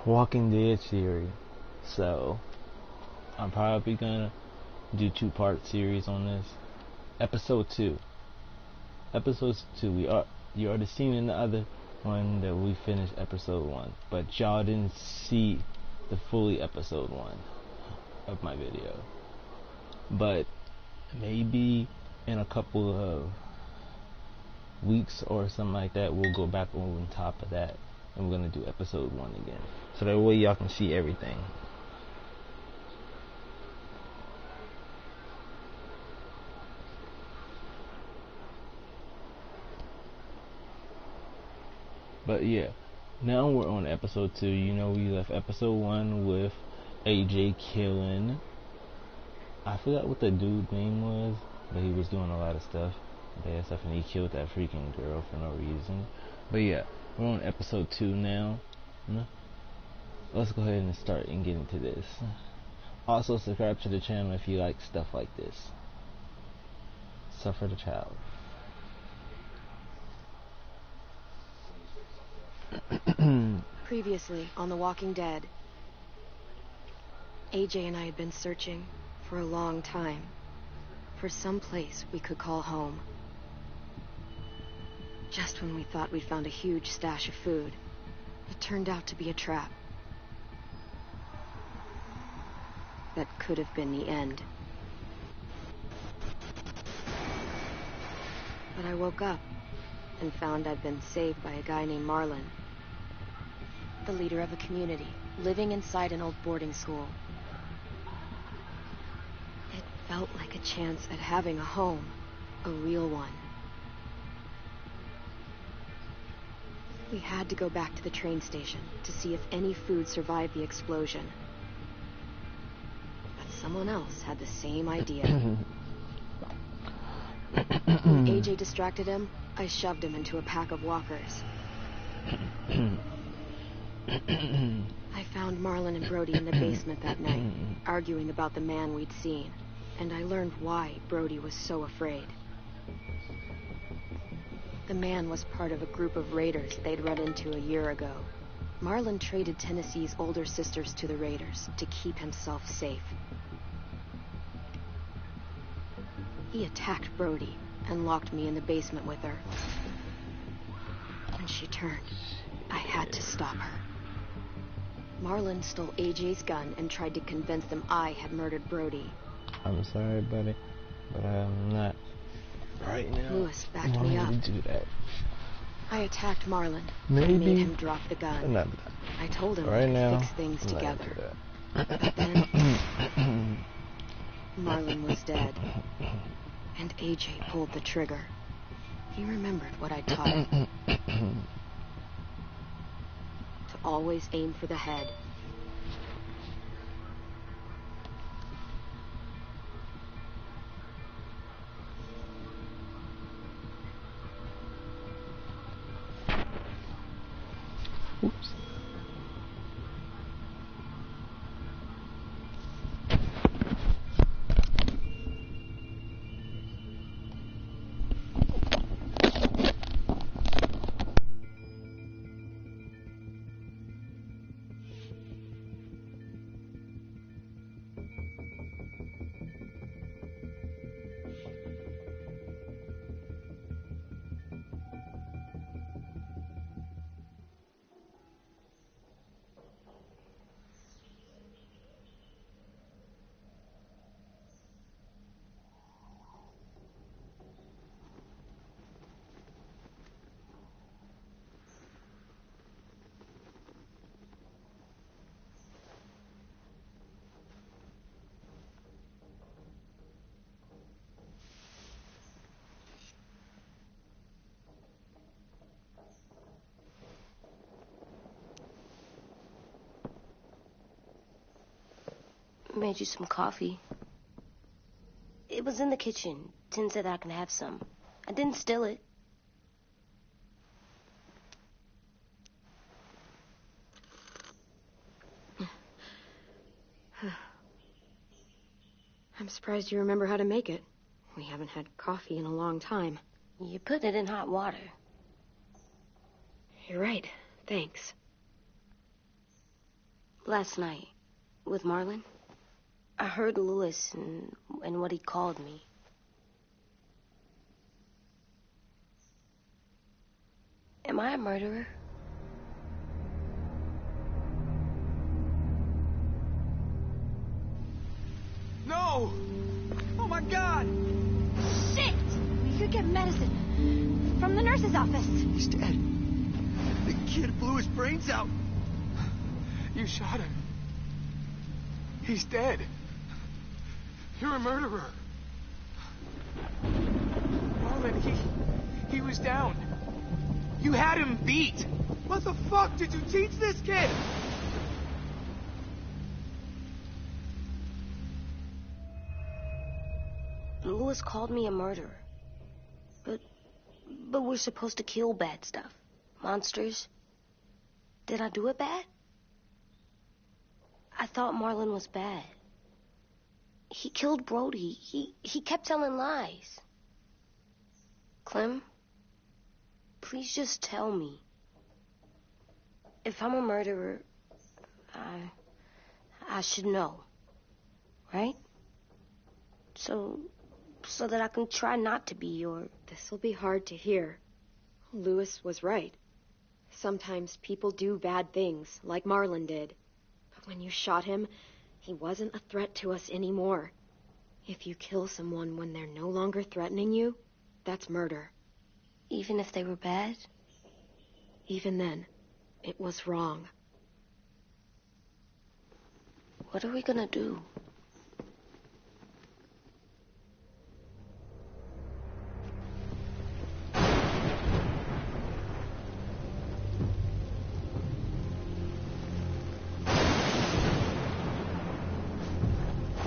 Walking Dead series. So I'm probably gonna do 2-part series on this. Episode 2. You already seen in the other one that we finished episode 1, but y'all didn't see the fully episode 1 of my video. But maybe in a couple of weeks or something like that, we'll go back on top of that and we're gonna do episode 1 again, so that way y'all can see everything. But yeah, now we're on episode 2. You know, we left episode 1 with AJ killing, I forgot what the dude's name was, but he was doing a lot of bad stuff, and he killed that freaking girl for no reason. But yeah, we're on episode 2 now. Let's go ahead and start and get into this. Also, subscribe to the channel if you like stuff like this. Suffer the child. Previously on The Walking Dead, AJ and I had been searching for a long time for some place we could call home. Just when we thought we'd found a huge stash of food, it turned out to be a trap. That could have been the end. But I woke up and found I'd been saved by a guy named Marlon, the leader of a community, living inside an old boarding school. It felt like a chance at having a home, a real one. We had to go back to the train station to see if any food survived the explosion. But someone else had the same idea. When AJ distracted him, I shoved him into a pack of walkers. I found Marlon and Brody in the basement that night, arguing about the man we'd seen, and I learned why Brody was so afraid. The man was part of a group of raiders they'd run into a year ago. Marlon traded Tennessee's older sisters to the raiders to keep himself safe. He attacked Brody and locked me in the basement with her. When she turned, I had to stop her. Marlon stole AJ's gun and tried to convince them I had murdered Brody. I'm sorry, buddy, but I'm not right now. Lewis backed me up. Do that. I attacked Marlon Maybe. and made him drop the gun. Not I told him right we now. could fix things I'm together. But then Marlon was dead, and AJ pulled the trigger. He remembered what I taught him. To always aim for the head. Oops. Made you some coffee. It was in the kitchen. Tin said I can have some. I didn't steal it. I'm surprised you remember how to make it. We haven't had coffee in a long time. You put it in hot water. You're right. Thanks. Last night, with Marlon, I heard Lewis and what he called me. Am I a murderer? No! Oh my God! Shit! We could get medicine from the nurse's office. He's dead. The kid blew his brains out. You shot him. He's dead. You're a murderer. Marlon, he was down. You had him beat. What the fuck did you teach this kid? Lewis called me a murderer. But we're supposed to kill bad stuff. Monsters. Did I do it bad? I thought Marlon was bad. He killed Brody. He kept telling lies. Clem, please just tell me. If I'm a murderer, I should know. Right? So that I can try not to be or... This'll be hard to hear. Lewis was right. Sometimes people do bad things, like Marlon did. But when you shot him, he wasn't a threat to us anymore. If you kill someone when they're no longer threatening you, that's murder. Even if they were bad? Even then, it was wrong. What are we gonna do?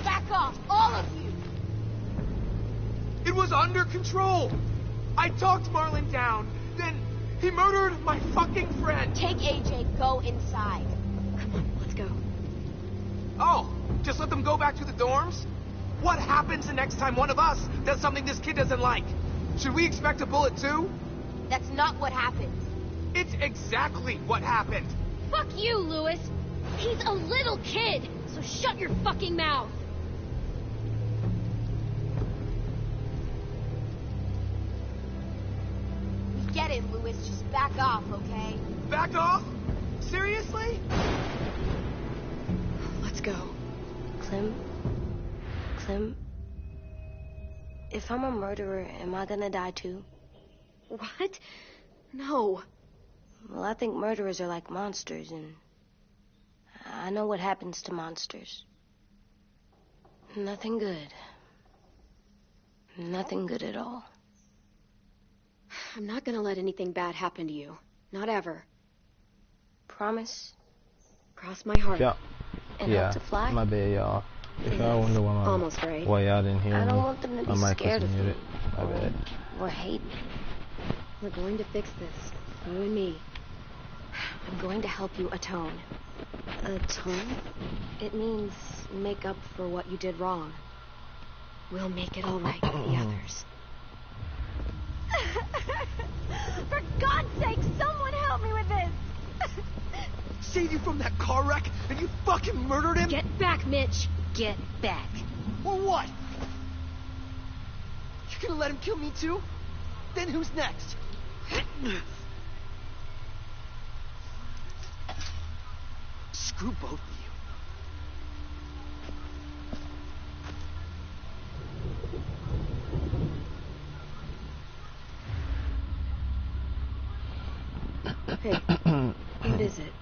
Back off, all of you! It was under control. I talked Marlon down. Then he murdered my fucking friend. Take AJ, go inside. Come on, let's go. Oh, just let them go back to the dorms? What happens the next time one of us does something this kid doesn't like? Should we expect a bullet too? That's not what happened. It's exactly what happened. Fuck you, Lewis. He's a little kid, so shut your fucking mouth. We get it, Lewis. Just back off, okay? Back off? Seriously? Let's go. Clem, if I'm a murderer, am I gonna die too? What? No. Well, I think murderers are like monsters, and I know what happens to monsters. Nothing good. Nothing good at all. I'm not gonna let anything bad happen to you. Not ever. Promise? Cross my heart. Yeah. And Yeah. not to fly? My bad, y'all. If y'all wonder Almost right. why y'all didn't hear I me, don't want them to my be mic scared was of me. muted. My bad. Or hate me. We're going to fix this. You and me. I'm going to help you atone. Atone? It means make up for what you did wrong. We'll make it all right with the others. For God's sake, someone help me with this! Saved you from that car wreck, and you fucking murdered him? Get back, Mitch! Get back. Or what? You're gonna let him kill me too? Then who's next? Screw both of you. Hey, what is it?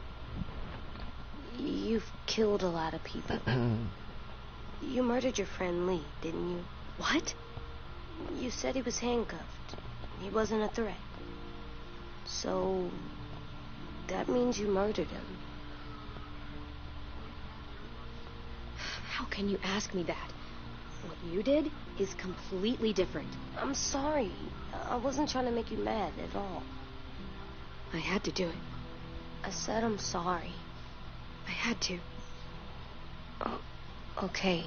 You've killed a lot of people. You murdered your friend Lee, didn't you? What? You said he was handcuffed. He wasn't a threat. So, that means you murdered him. How can you ask me that? What you did is completely different. I'm sorry. I wasn't trying to make you mad at all. I had to do it. I said I'm sorry. I had to. Oh, okay.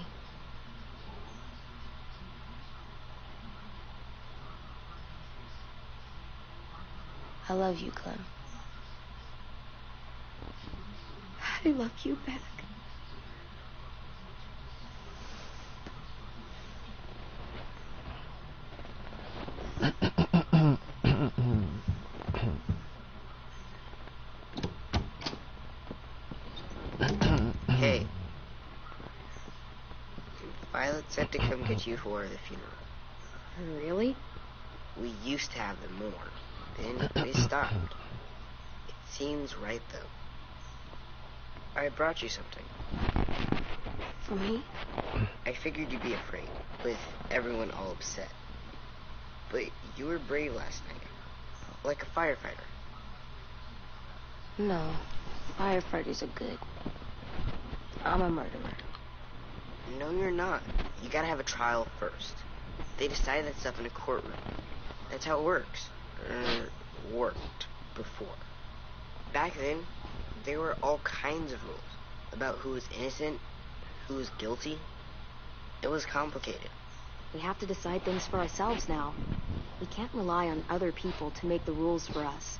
I love you, Clem. I love you back. Hey. Violet said to come get you for the funeral. Really? We used to have them more. Then they stopped. It seems right, though. I brought you something. For me? I figured you'd be afraid, with everyone all upset. But you were brave last night. Like a firefighter. No, firefighters are good. I'm a murderer. No, you're not. You gotta have a trial first. They decide that stuff in a courtroom. That's how it works. Worked before. Back then, there were all kinds of rules about who was innocent, who was guilty. It was complicated. We have to decide things for ourselves now. We can't rely on other people to make the rules for us.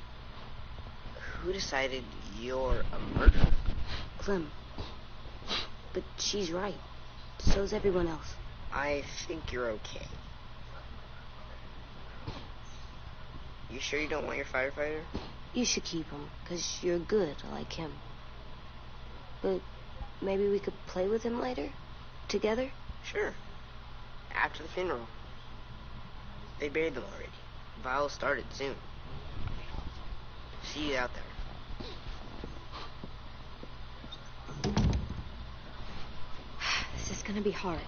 Who decided you're a murderer? Clem. But she's right. So's everyone else. I think you're okay. You sure you don't want your firefighter? You should keep him, 'cause you're good like him. But maybe we could play with him later? Together? Sure. After the funeral. They buried them already. Vile started soon. See you out there. This is gonna be hard.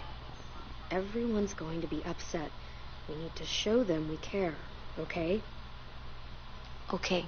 Everyone's going to be upset. We need to show them we care, okay? Okay.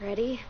Ready?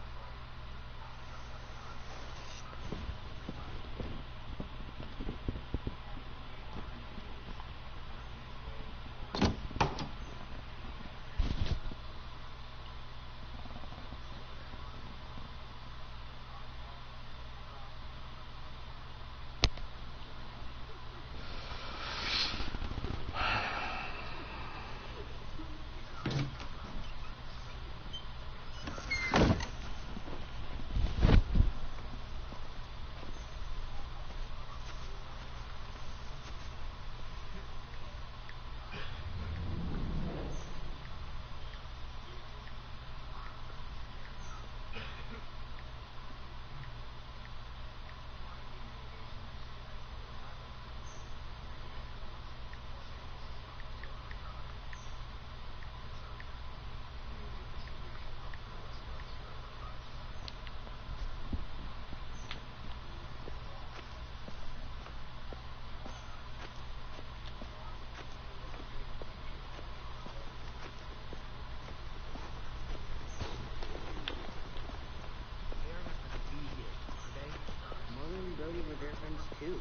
Marlon and Brody were their friends too.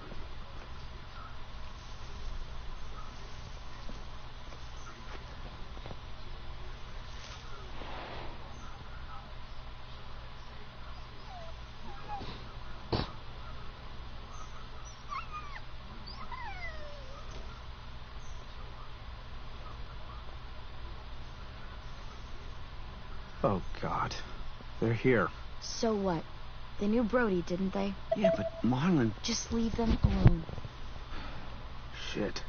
Oh, God. They're here. So what? They knew Brody, didn't they? Yeah, but Marlon... Just leave them alone. Shit.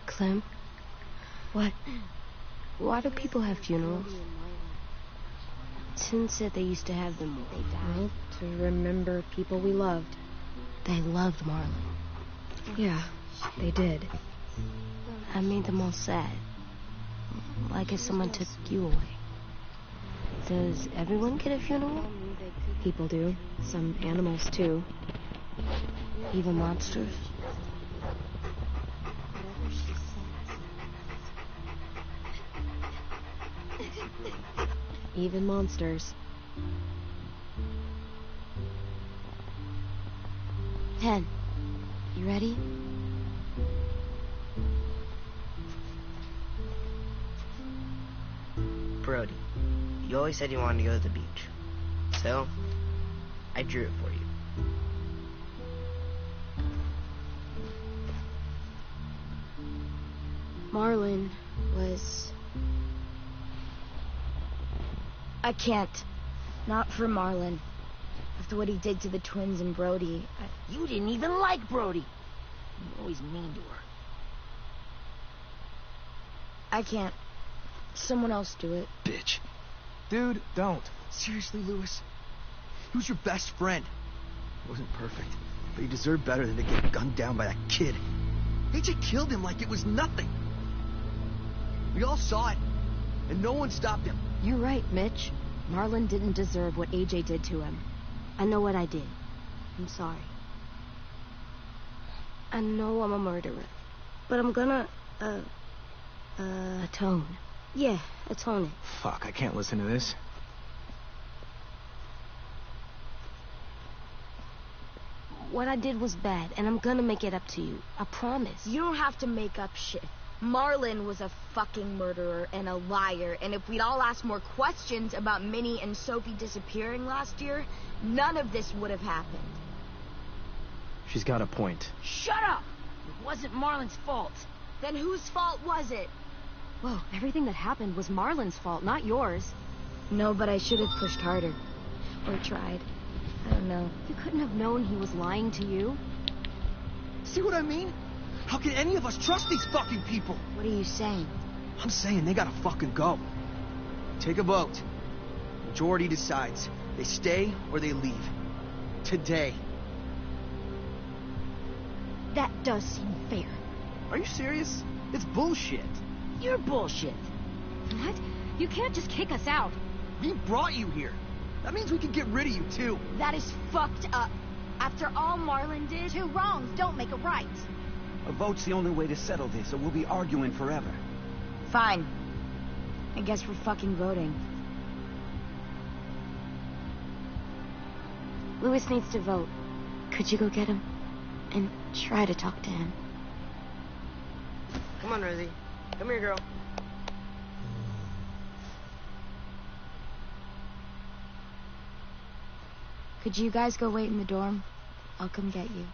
Clem? What? Why do people have funerals? Sin said they used to have them more. Well, to remember people we loved. They loved Marlon. Yeah, they did. I made them all sad. Like if someone took you away. Does everyone get a funeral? People do. Some animals, too. Even monsters? Even monsters. 10. You ready? Brody, you always said you wanted to go to the beach. So, I drew it for you. Marlon was... I can't. Not for Marlon. After what he did to the twins and Brody, You didn't even like Brody. You were always mean to her. I can't. Someone else do it. Bitch. Dude, don't. Seriously, Lewis? He was your best friend. He wasn't perfect, but he deserved better than to get gunned down by that kid. AJ killed him like it was nothing. We all saw it, and no one stopped him. You're right, Mitch. Marlon didn't deserve what AJ did to him. I know what I did. I'm sorry. I know I'm a murderer. But I'm gonna, Atone. yeah, atone it. Fuck, I can't listen to this. What I did was bad, and I'm gonna make it up to you. I promise. You don't have to make up shit. Marlon was a fucking murderer and a liar, and if we'd all asked more questions about Minnie and Sophie disappearing last year, none of this would have happened. She's got a point. Shut up! It wasn't Marlon's fault. Then whose fault was it? Whoa, everything that happened was Marlon's fault, not yours. No, but I should have pushed harder. Or tried. I don't know. You couldn't have known he was lying to you. See what I mean? How can any of us trust these fucking people? What are you saying? I'm saying they gotta fucking go. Take a vote. Majority decides. They stay or they leave. Today. That does seem fair. Are you serious? It's bullshit. You're bullshit. What? You can't just kick us out. We brought you here. That means we can get rid of you, too. That is fucked up. After all Marlon did... Two wrongs don't make a right. A vote's the only way to settle this, or we'll be arguing forever. Fine. I guess we're fucking voting. Lewis needs to vote. Could you go get him? And try to talk to him. Come on, Rosie. Come here, girl. Could you guys go wait in the dorm? I'll come get you.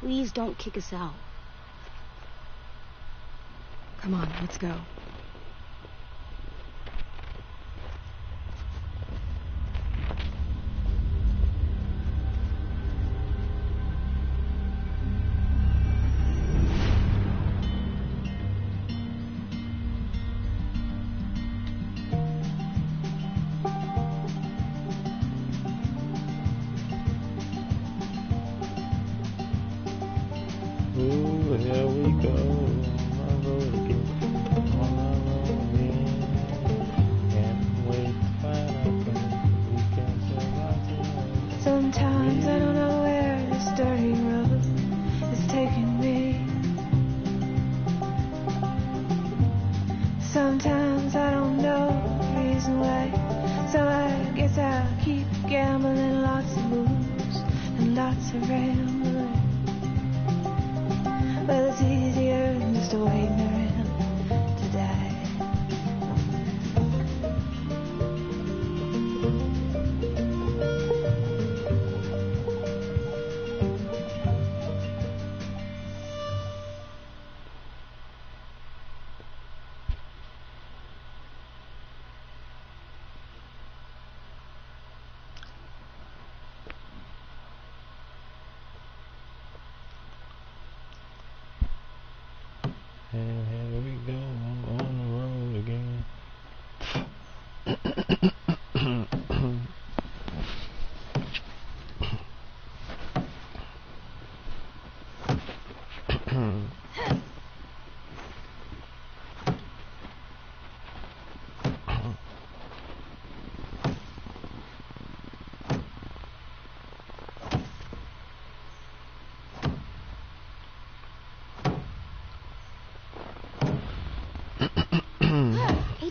Please don't kick us out. Come on, let's go. Ooh, here we go. On the road again. On the road again. Can't wait to find out when we can survive tonight. Sometimes I don't know where this dirty road is taking me. Sometimes I don't know the reason why. So I guess I'll keep gambling, lots of moves and lots of rambling. Well, it's easier just to wait around to die. And here we go on the road again.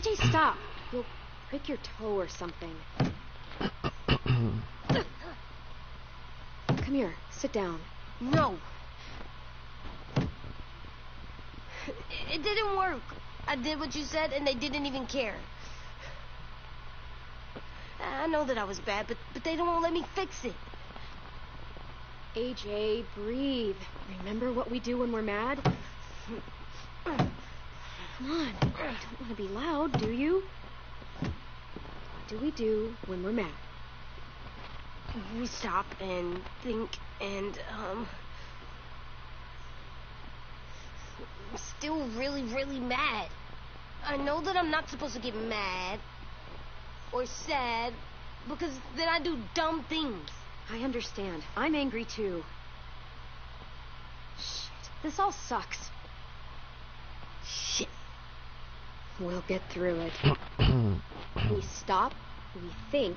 AJ, stop. You'll break your toe or something. Come here, sit down. No. It didn't work. I did what you said, and they didn't even care. I know that I was bad, but they don't let me fix it. AJ, breathe. Remember what we do when we're mad? Come on. You don't want to be loud, do you? What do we do when we're mad? We stop and think and, I'm still really, really mad. I know that I'm not supposed to get mad or sad because then I do dumb things. I understand. I'm angry too. Shit, this all sucks. Shit. We'll get through it. We stop, we think,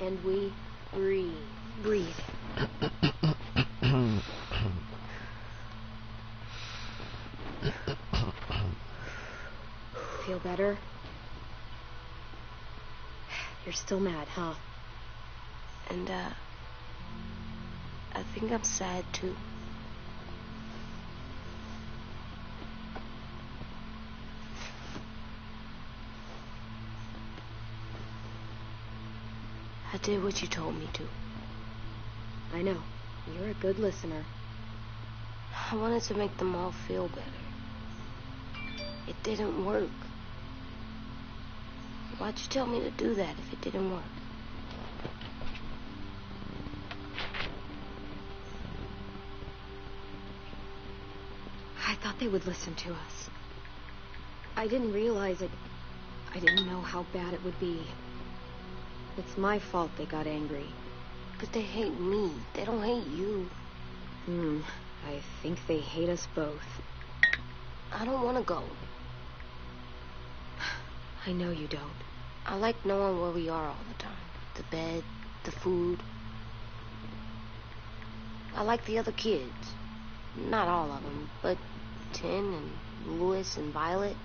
and we breathe. Breathe. Feel better? You're still mad, huh? And, I think I'm sad too. I did what you told me to. I know. You're a good listener. I wanted to make them all feel better. It didn't work. Why'd you tell me to do that if it didn't work? I thought they would listen to us. I didn't realize it. I didn't know how bad it would be. It's my fault they got angry. But they hate me. They don't hate you. I think they hate us both. I don't want to go. I know you don't. I like knowing where we are all the time. The bed, the food. I like the other kids. Not all of them, but Tin and Louis and Violet.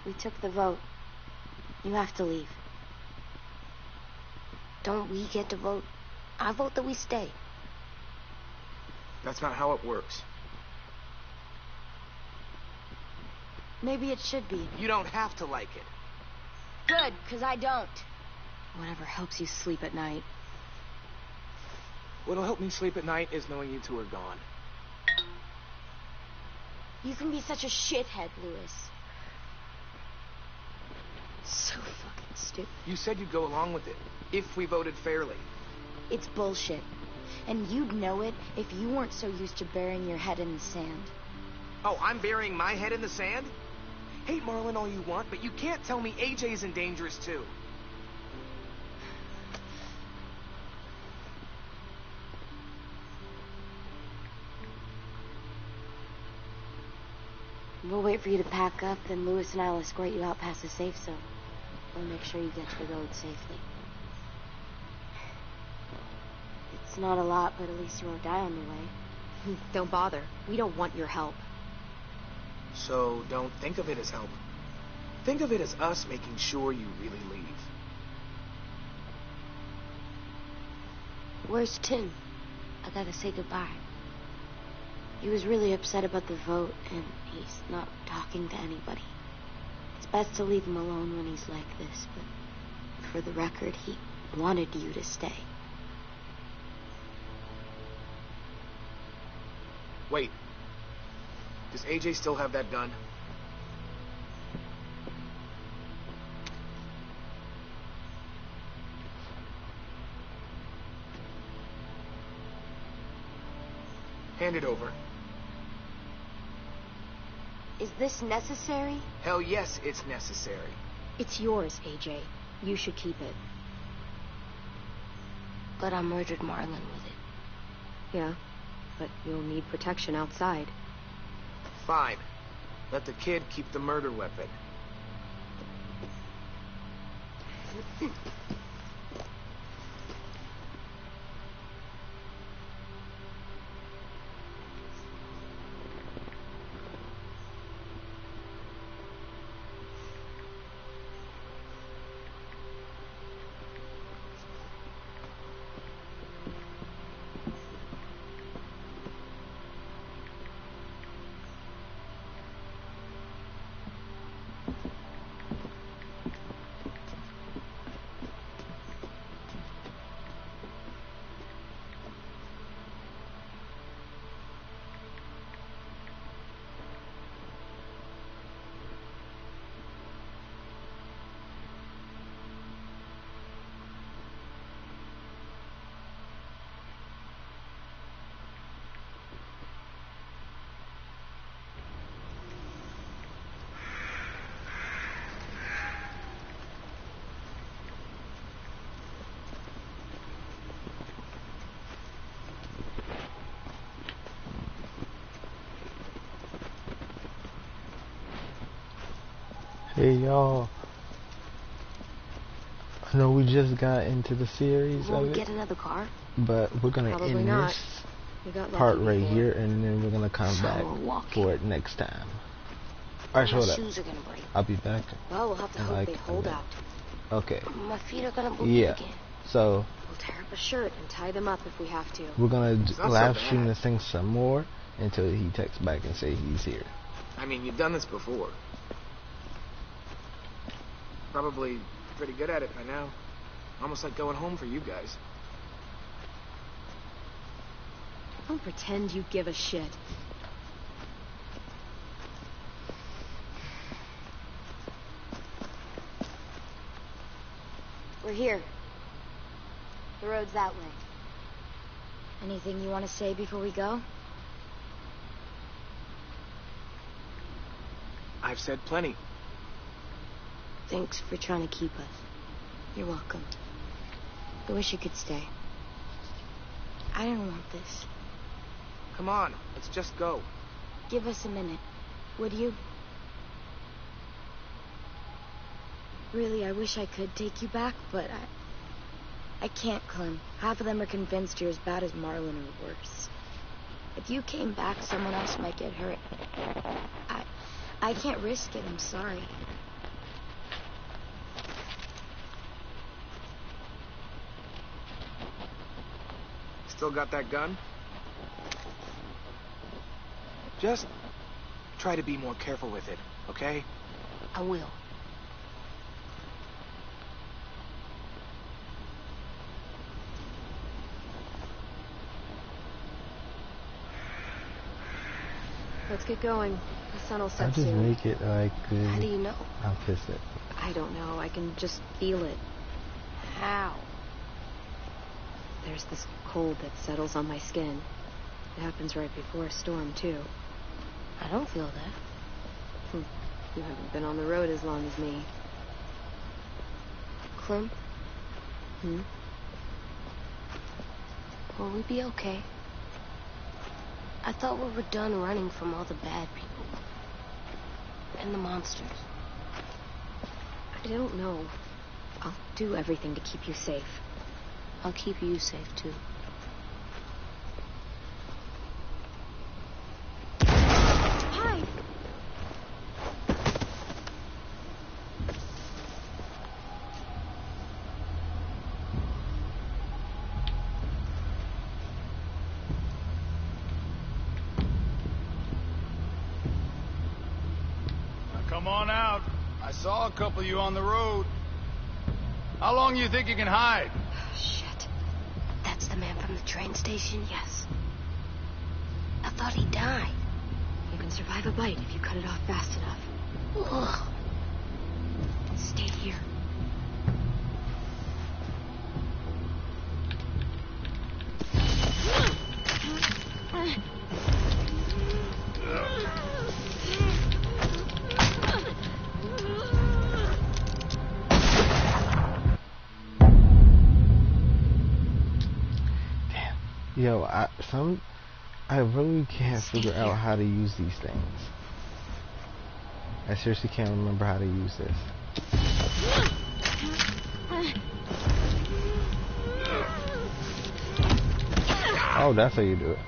We took the vote. You have to leave. Don't we get to vote? I vote that we stay. That's not how it works. Maybe it should be. You don't have to like it. Good, because I don't. Whatever helps you sleep at night. What'll help me sleep at night is knowing you two are gone. You can be such a shithead, Louis. So fucking stupid. You said you'd go along with it, if we voted fairly. It's bullshit. And you'd know it if you weren't so used to burying your head in the sand. Oh, I'm burying my head in the sand? Hate Marlin all you want, but you can't tell me AJ isn't dangerous too. We'll wait for you to pack up, then Louis and I'll escort you out past the safe zone. We'll make sure you get to the road safely. It's not a lot, but at least you won't die on the way. Don't bother. We don't want your help. So don't think of it as help. Think of it as us making sure you really leave. Where's Tim? I gotta say goodbye. He was really upset about the vote, and he's not talking to anybody. It's best to leave him alone when he's like this, but for the record, he wanted you to stay. Wait. Does AJ still have that gun? Hand it over. Is this necessary? Hell yes, it's necessary. It's yours, AJ. You should keep it. But I murdered Marlin with it. Yeah, but you'll need protection outside. Fine. Let the kid keep the murder weapon. Hey y'all. I know we just got into the series Will of we it, get another car? but we're gonna Probably end not. this We got lucky part right before. here, and then we're gonna come So back we're walking. for it next time. Alright, My hold up. shoes are gonna break. I'll be back. Well, we'll have to hope Like they a hold minute. out. Okay. My feet are gonna bleed Yeah. again. So We'll tear up a shirt and tie them up if we have to. we're gonna It's not so live bad. stream this thing some more until he texts back and say he's here. I mean, you've done this before. Probably pretty good at it by now. Almost like going home for you guys. Don't pretend you give a shit. We're here. The road's that way. Anything you want to say before we go? I've said plenty. Thanks for trying to keep us. You're welcome. I wish you could stay. I didn't want this. Come on, let's just go. Give us a minute, would you? Really, I wish I could take you back, but I can't, Clem. Half of them are convinced you're as bad as Marlon or worse. If you came back, someone else might get hurt. I can't risk it, I'm sorry. Still got that gun? Just try to be more careful with it, okay? I will. Let's get going. The sun will I'll set just soon. make it like this. How do you know? I'll kiss it. I don't know. I can just feel it. How? There's this cold that settles on my skin. It happens right before a storm, too. I don't feel that. You haven't been on the road as long as me. Clem, Hmm? will we be okay? I thought we were done running from all the bad people. And the monsters. I don't know. I'll do everything to keep you safe. I'll keep you safe, too. Hi! Now come on out. I saw a couple of you on the road. How long you think you can hide? Shit. That's the man from the train station? Yes. I thought he died. You can survive a bite if you cut it off fast enough. Ugh. Stay here. Yo, I really can't figure out how to use these things. I seriously can't remember how to use this. Oh, that's how you do it.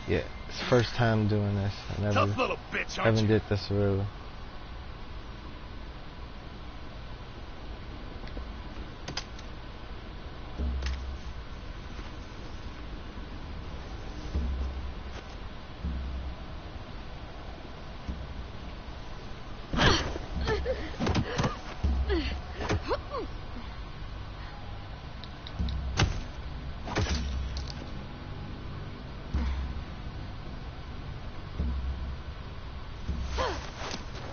Yeah, it's the first time doing this. I Tough little bitch, aren't haven't you? did this really.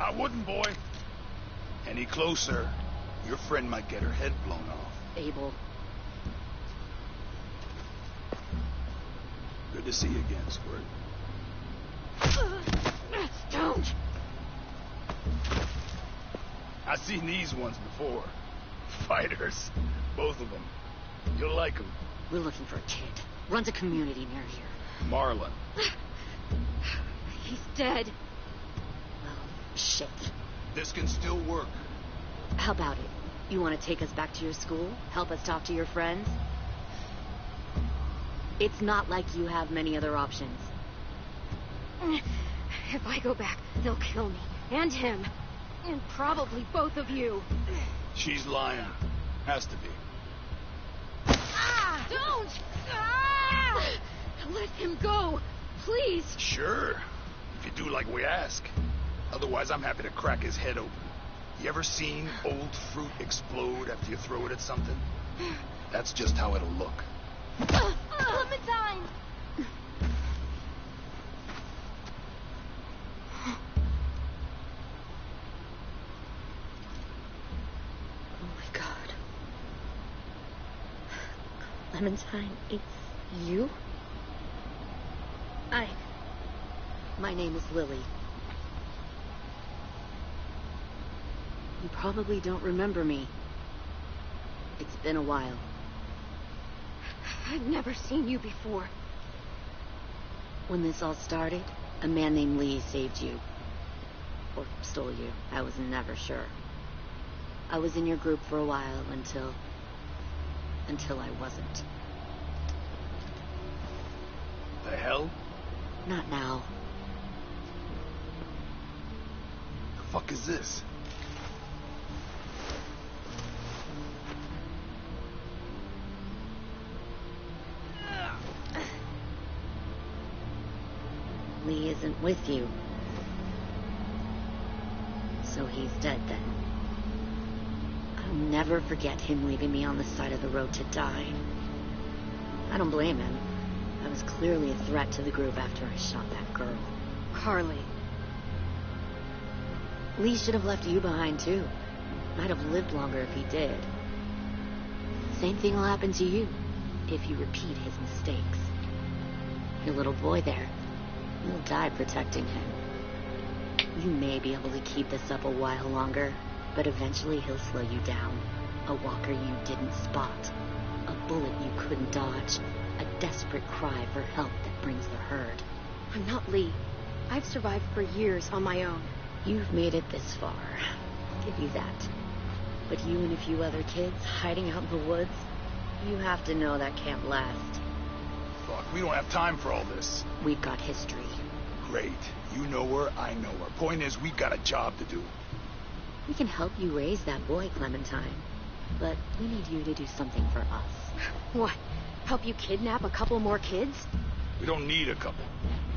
I wouldn't, boy. Any closer, your friend might get her head blown off. Abel. Good to see you again, Squirt. Don't! I've seen these ones before. Fighters. Both of them. You'll like them. We're looking for a kid. Runs a community near here. Marlon. He's dead. Well, Shit. This can still work. How about it? You want to take us back to your school? Help us talk to your friends? It's not like you have many other options. If I go back, they'll kill me. And him. And probably both of you. She's lying. Has to be. Ah! Don't! Ah! Let him go. Please. Sure. If you do like we ask. Otherwise, I'm happy to crack his head open. You ever seen old fruit explode after you throw it at something? That's just how it'll look. Clementine! Oh my God. Clementine, it's you? My name is Lily. You probably don't remember me. It's been a while. I've never seen you before. When this all started, a man named Lee saved you. Or stole you. I was never sure. I was in your group for a while until I wasn't. The hell? Not now. The fuck is this? Lee isn't with you. So he's dead then. I'll never forget him leaving me on the side of the road to die. I don't blame him. I was clearly a threat to the group after I shot that girl. Carly. Lee should have left you behind too. Might have lived longer if he did. Same thing will happen to you if you repeat his mistakes. Your little boy there, you'll die protecting him. You may be able to keep this up a while longer, but eventually he'll slow you down. A walker you didn't spot. A bullet you couldn't dodge. A desperate cry for help that brings the herd. I'm not Lee. I've survived for years on my own. You've made it this far. I'll give you that. But you and a few other kids hiding out in the woods, you have to know that can't last. Fuck, we don't have time for all this. We've got history. Great. You know her, I know her. Point is, we got a job to do. We can help you raise that boy, Clementine. But we need you to do something for us. What? Help you kidnap a couple more kids? We don't need a couple.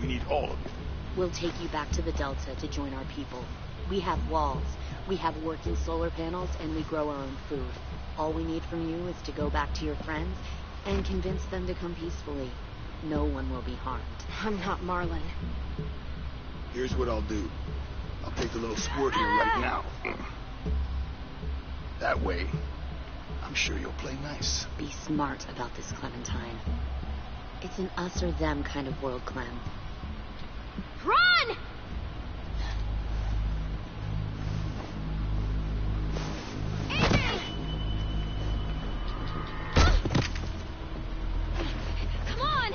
We need all of you. We'll take you back to the Delta to join our people. We have walls, we have working solar panels, and we grow our own food. All we need from you is to go back to your friends and convince them to come peacefully. No one will be harmed. I'm not Marlon. Here's what I'll do. I'll take the little squirt here right now. That way, I'm sure you'll play nice. Be smart about this, Clementine. It's an us or them kind of world, Clem. Run! AJ! Come on!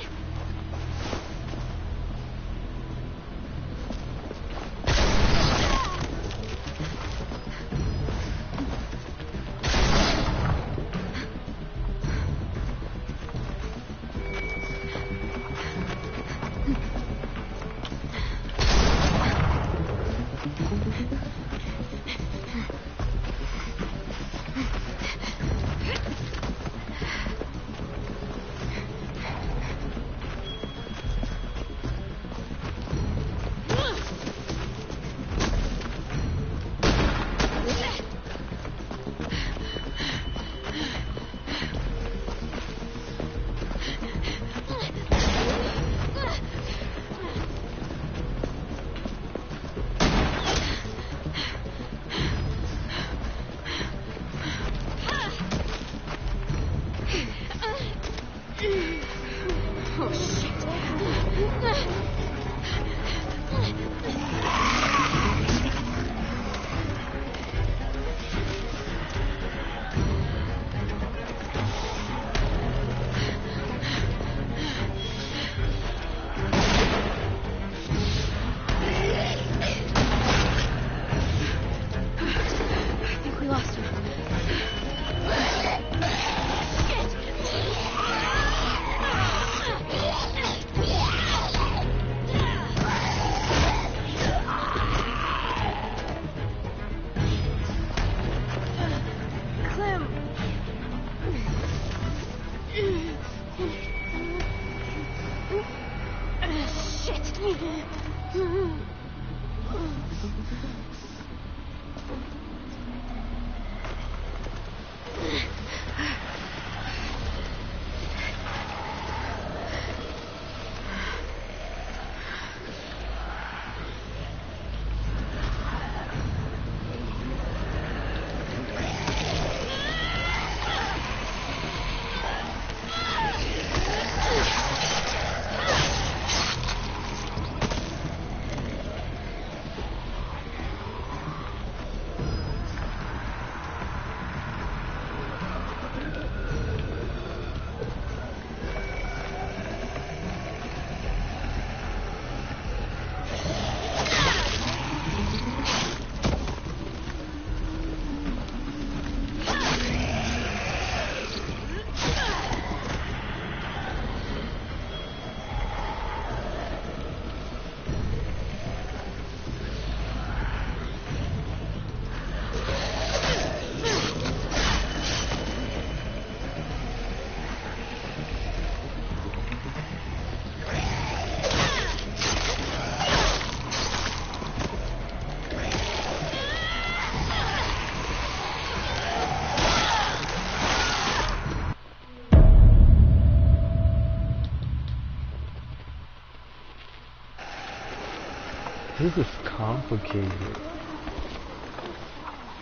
This is complicated.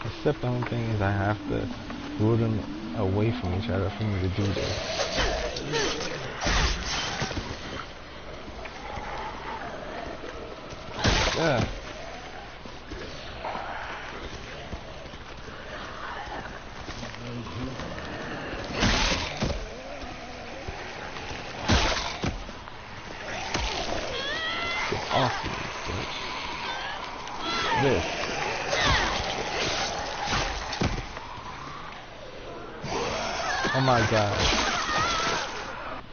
Except the only thing is I have to lure them away from each other for me to do this. Yeah. Get off me, bitch. This. Oh my god.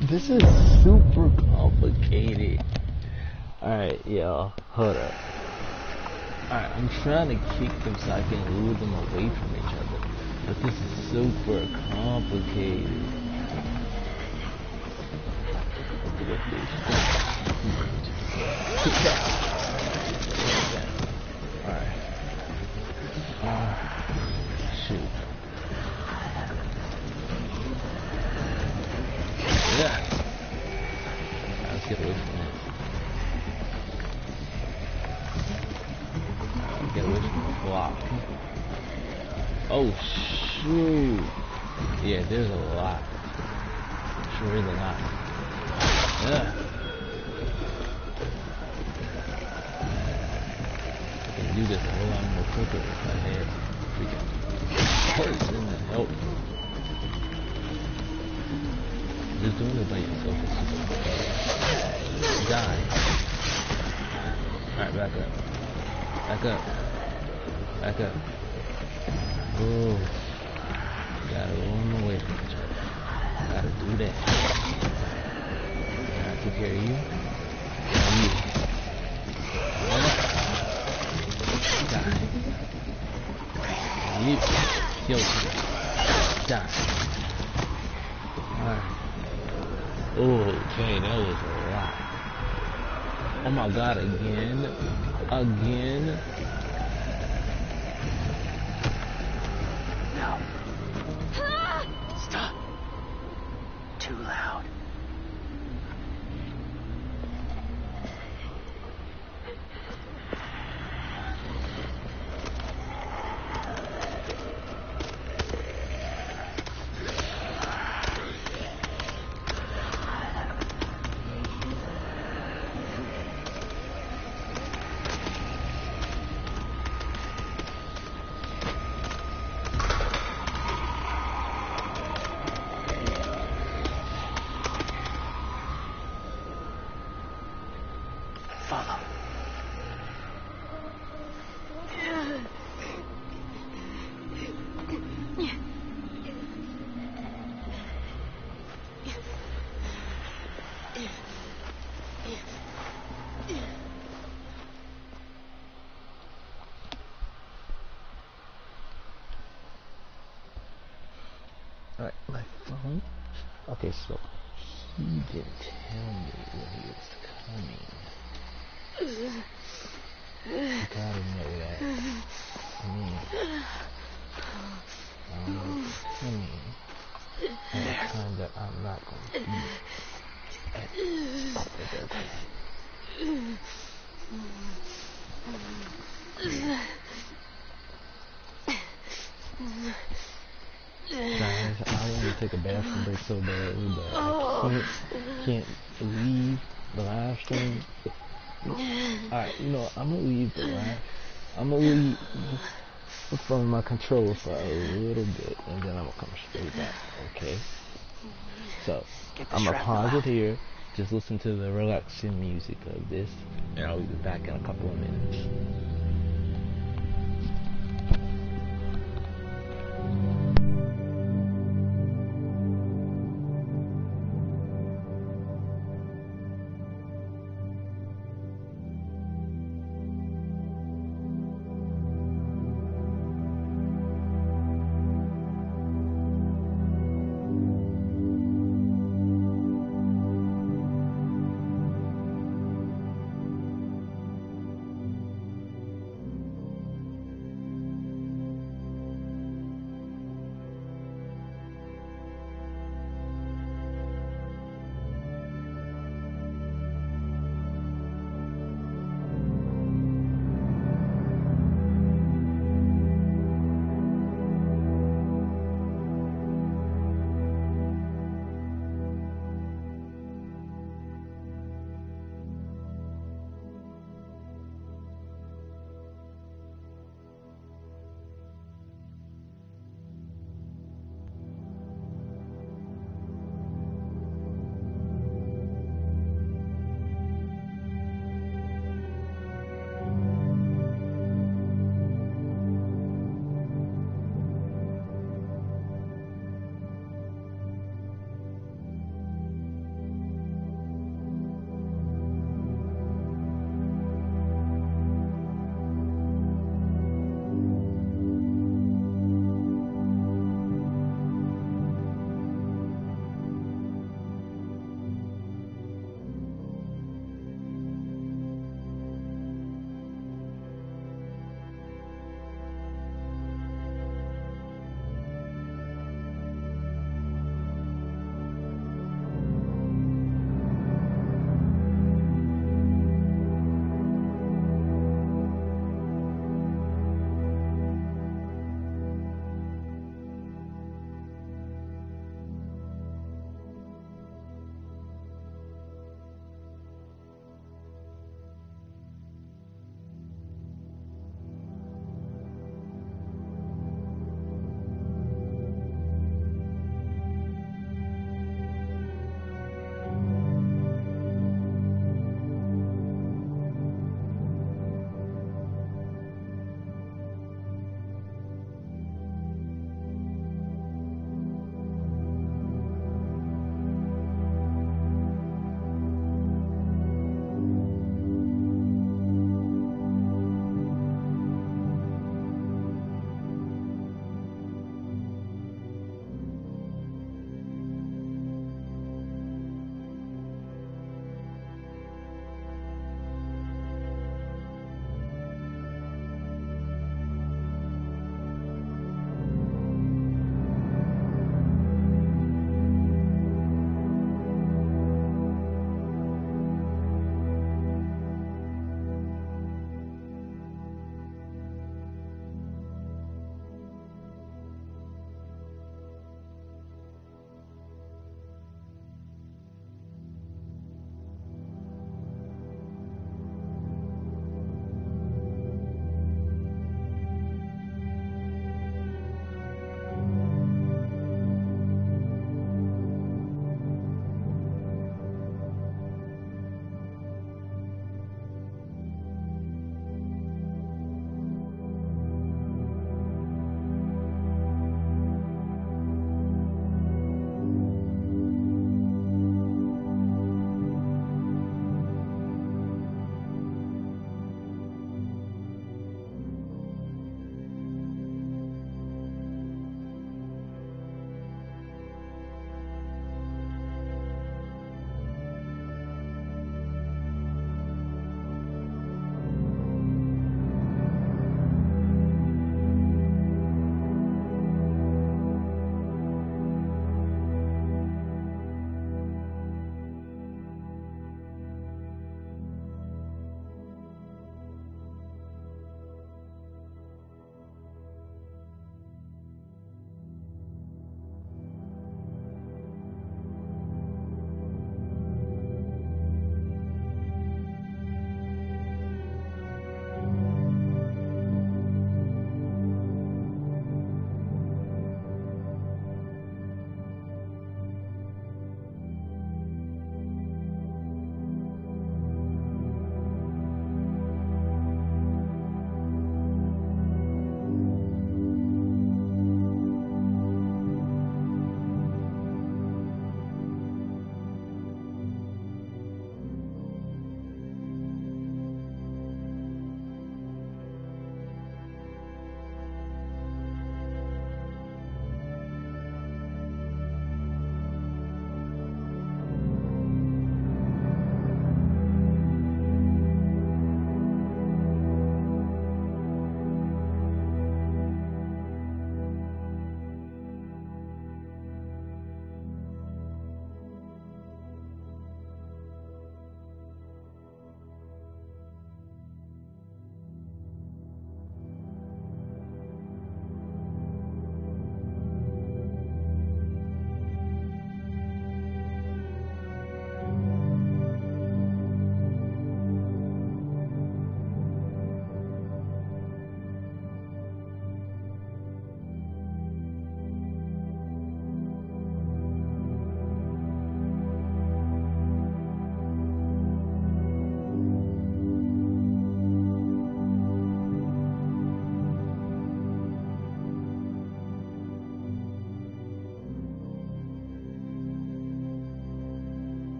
This is super complicated. Alright, y'all. Hold up. Alright, I'm trying to kick them so I can lure them away from each other. But this is super complicated. Alright. Shoot. Yeah. Let's get away from this. Get away from the block. Oh shoot. Yeah, there's a lot. Sure is a lot. Yeah. I can do this a whole lot more quicker if I had freaking person to help. Just doing it by yourself is super complicated. Die. Alright, back up. Back up. Back up. Oh. Gotta run away from each other. Gotta do that. I took care of you. Now you. Die. You. Kill you. Die. Alright. Okay, that was a lot. Oh my god, again. Again. No. Stop. Too loud. Alright, my phone. Okay, so he didn't tell me when he was coming. You gotta know that. I mean, coming at a time that I'm not going to be at. Guys, I want to take a bathroom break so badly, but I can't leave the live stream. Alright, you know, I'm gonna leave the live. I'm gonna leave from my controller for a little bit, and then I'm gonna come straight back, okay? So, I'm gonna pause it here, just listen to the relaxing music of this, and I'll be back in a couple of minutes.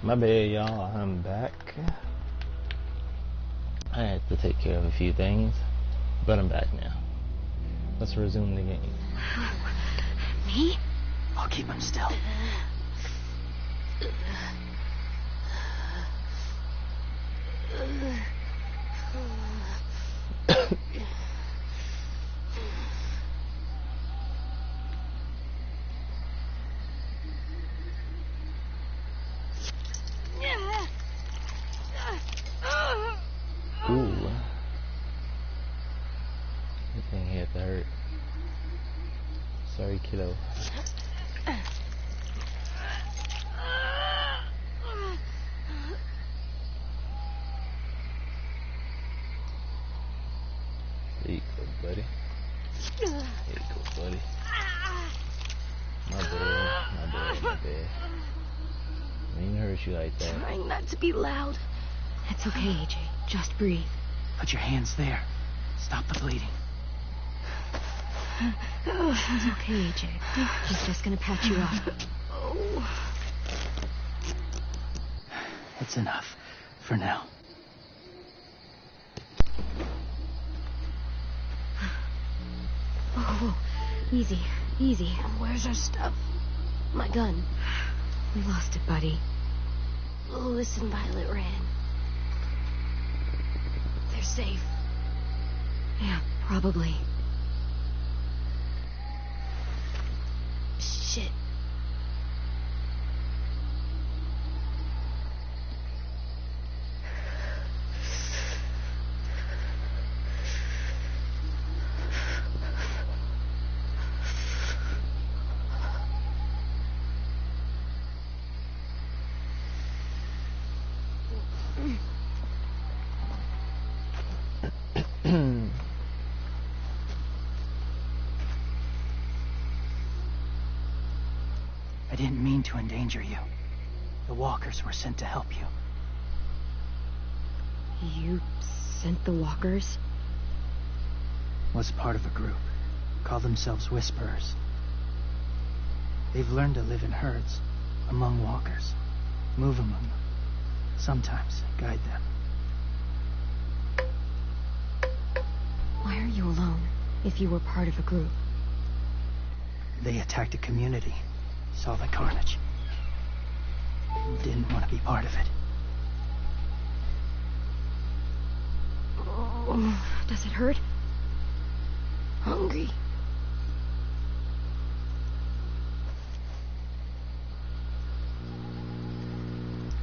My bad, y'all. I'm back. I had to take care of a few things, but I'm back now. Let's resume the game. Me? I'll keep him still. Ooh. That thing had to hurt. Sorry, kiddo. There you go, buddy. There you go, buddy. My bad. I didn't hurt you like that. Trying not to be loud. It's okay, AJ. Just breathe. Put your hands there. Stop the bleeding. It's okay, AJ. He's just gonna patch you up. Oh. It's enough. For now. Oh, easy, easy. Where's our stuff? My gun. We lost it, buddy. Louis and Violet ran. They're safe. Yeah, probably. Shit. I didn't mean to endanger you. The walkers were sent to help you. You sent the walkers? Was part of a group. Call themselves Whisperers. They've learned to live in herds, among walkers. Move among them. Sometimes guide them. Why are you alone, if you were part of a group? They attacked a community. Saw the carnage. Didn't want to be part of it. Oh, does it hurt? Hungry.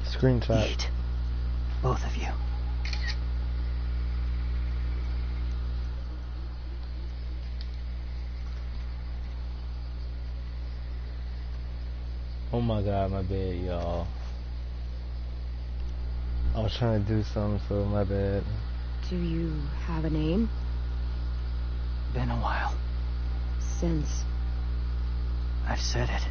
Screenshot. Eat. Both of you. Oh my god, my bad, y'all. I was trying to do something, so my bad. Do you have a name? Been a while. Since? I've said it.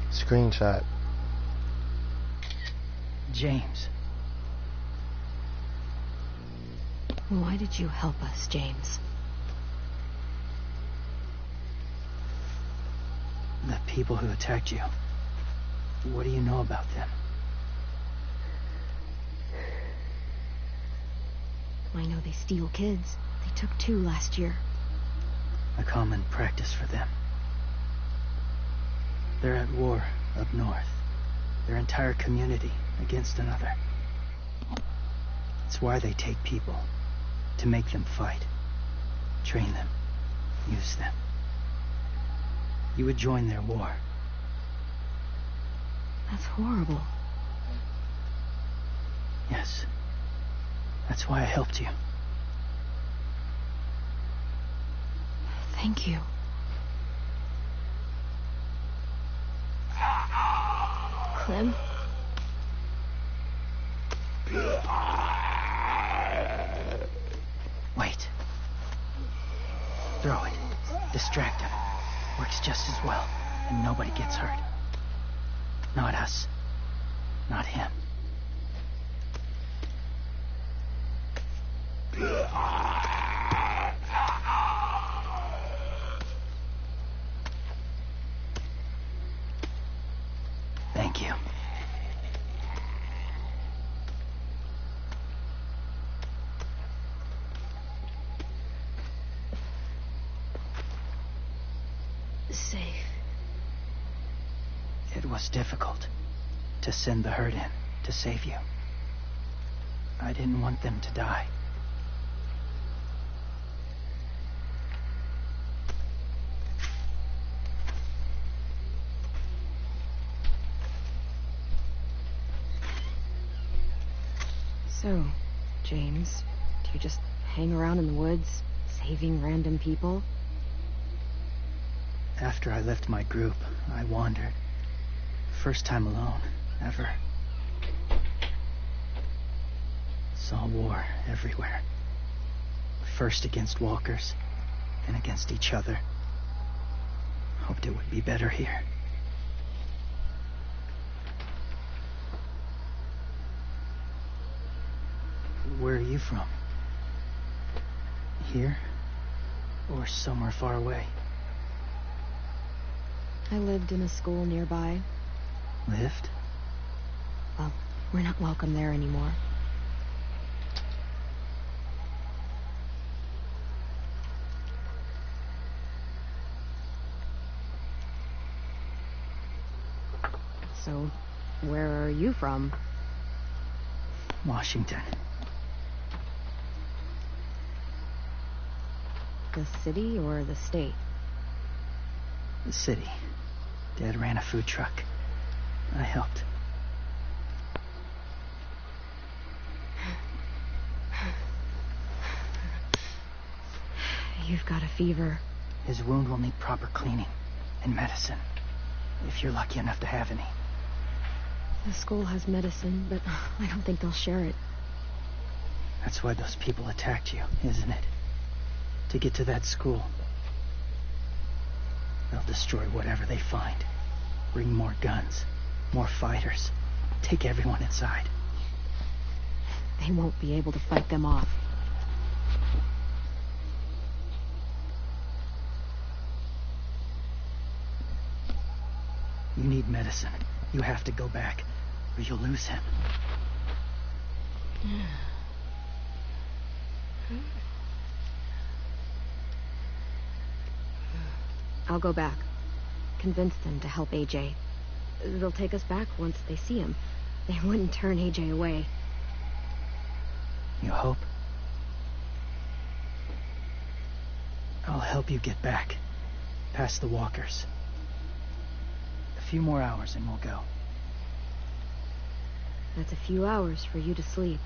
Screenshot. James. Why did you help us, James? The people who attacked you. What do you know about them? I know they steal kids. They took 2 last year. A common practice for them. They're at war up north. Their entire community against another. It's why they take people. To make them fight. Train them. Use them. You would join their war. That's horrible. Yes. That's why I helped you. Thank you. Clem? Wait. Throw it. Distract him. Works just as well, and nobody gets hurt. Not us. Not him. safe. It was difficult to send the herd in to save you. I didn't want them to die. So, James, do you just hang around in the woods, saving random people? After I left my group, I wandered. First time alone, ever. Saw war everywhere. First against walkers, then against each other. Hoped it would be better here. Where are you from? Here? Or somewhere far away? I lived in a school nearby. Lived? Well, we're not welcome there anymore. So, where are you from? Washington. The city or the state? The city. Dad ran a food truck. I helped. You've got a fever. His wound will need proper cleaning and medicine, if you're lucky enough to have any. The school has medicine, but I don't think they'll share it. That's why those people attacked you, isn't it? To get to that school. They'll destroy whatever they find. Bring more guns, more fighters. Take everyone inside. They won't be able to fight them off. You need medicine. You have to go back, or you'll lose him. I'll go back. Convince them to help AJ. They'll take us back once they see him. They wouldn't turn AJ away. You hope? I'll help you get back. Past the walkers. A few more hours and we'll go. That's a few hours for you to sleep.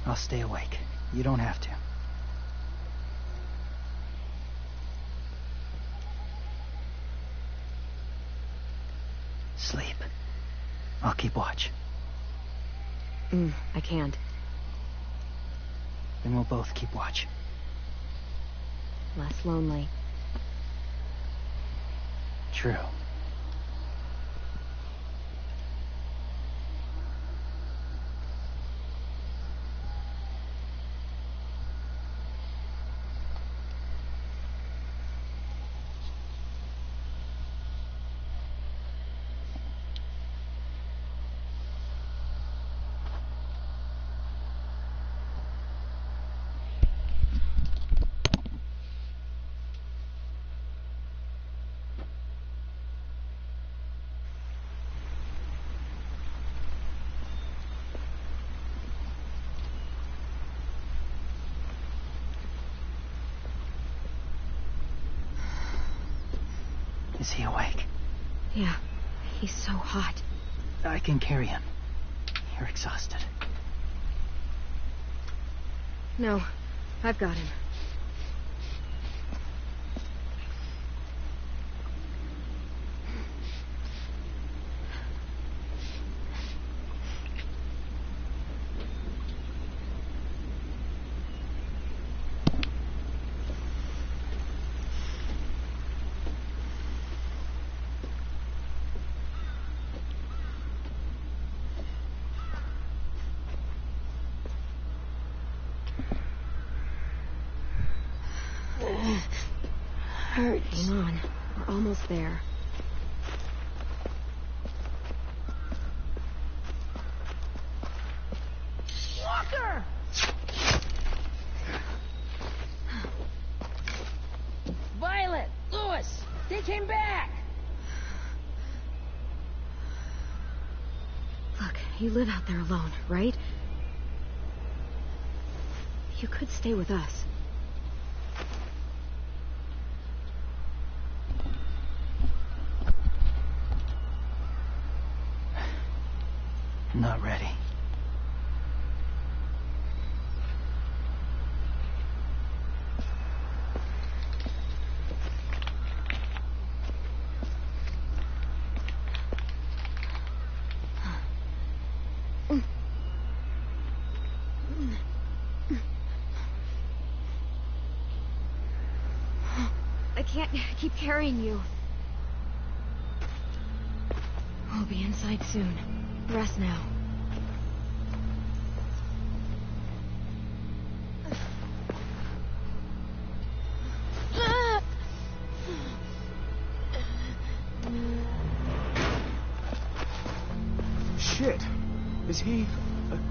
I'll stay awake. You don't have to. Sleep. I'll keep watch. I can't. Then we'll both keep watch. Less lonely. True. Is he awake? Yeah, he's so hot. I can carry him. You're exhausted. No, I've got him. Hurts. Hang on. We're almost there. Walker! You live out there alone, right? You could stay with us. I'm not ready. I can't keep carrying you. I'll be inside soon. Rest now. Shit. Is he...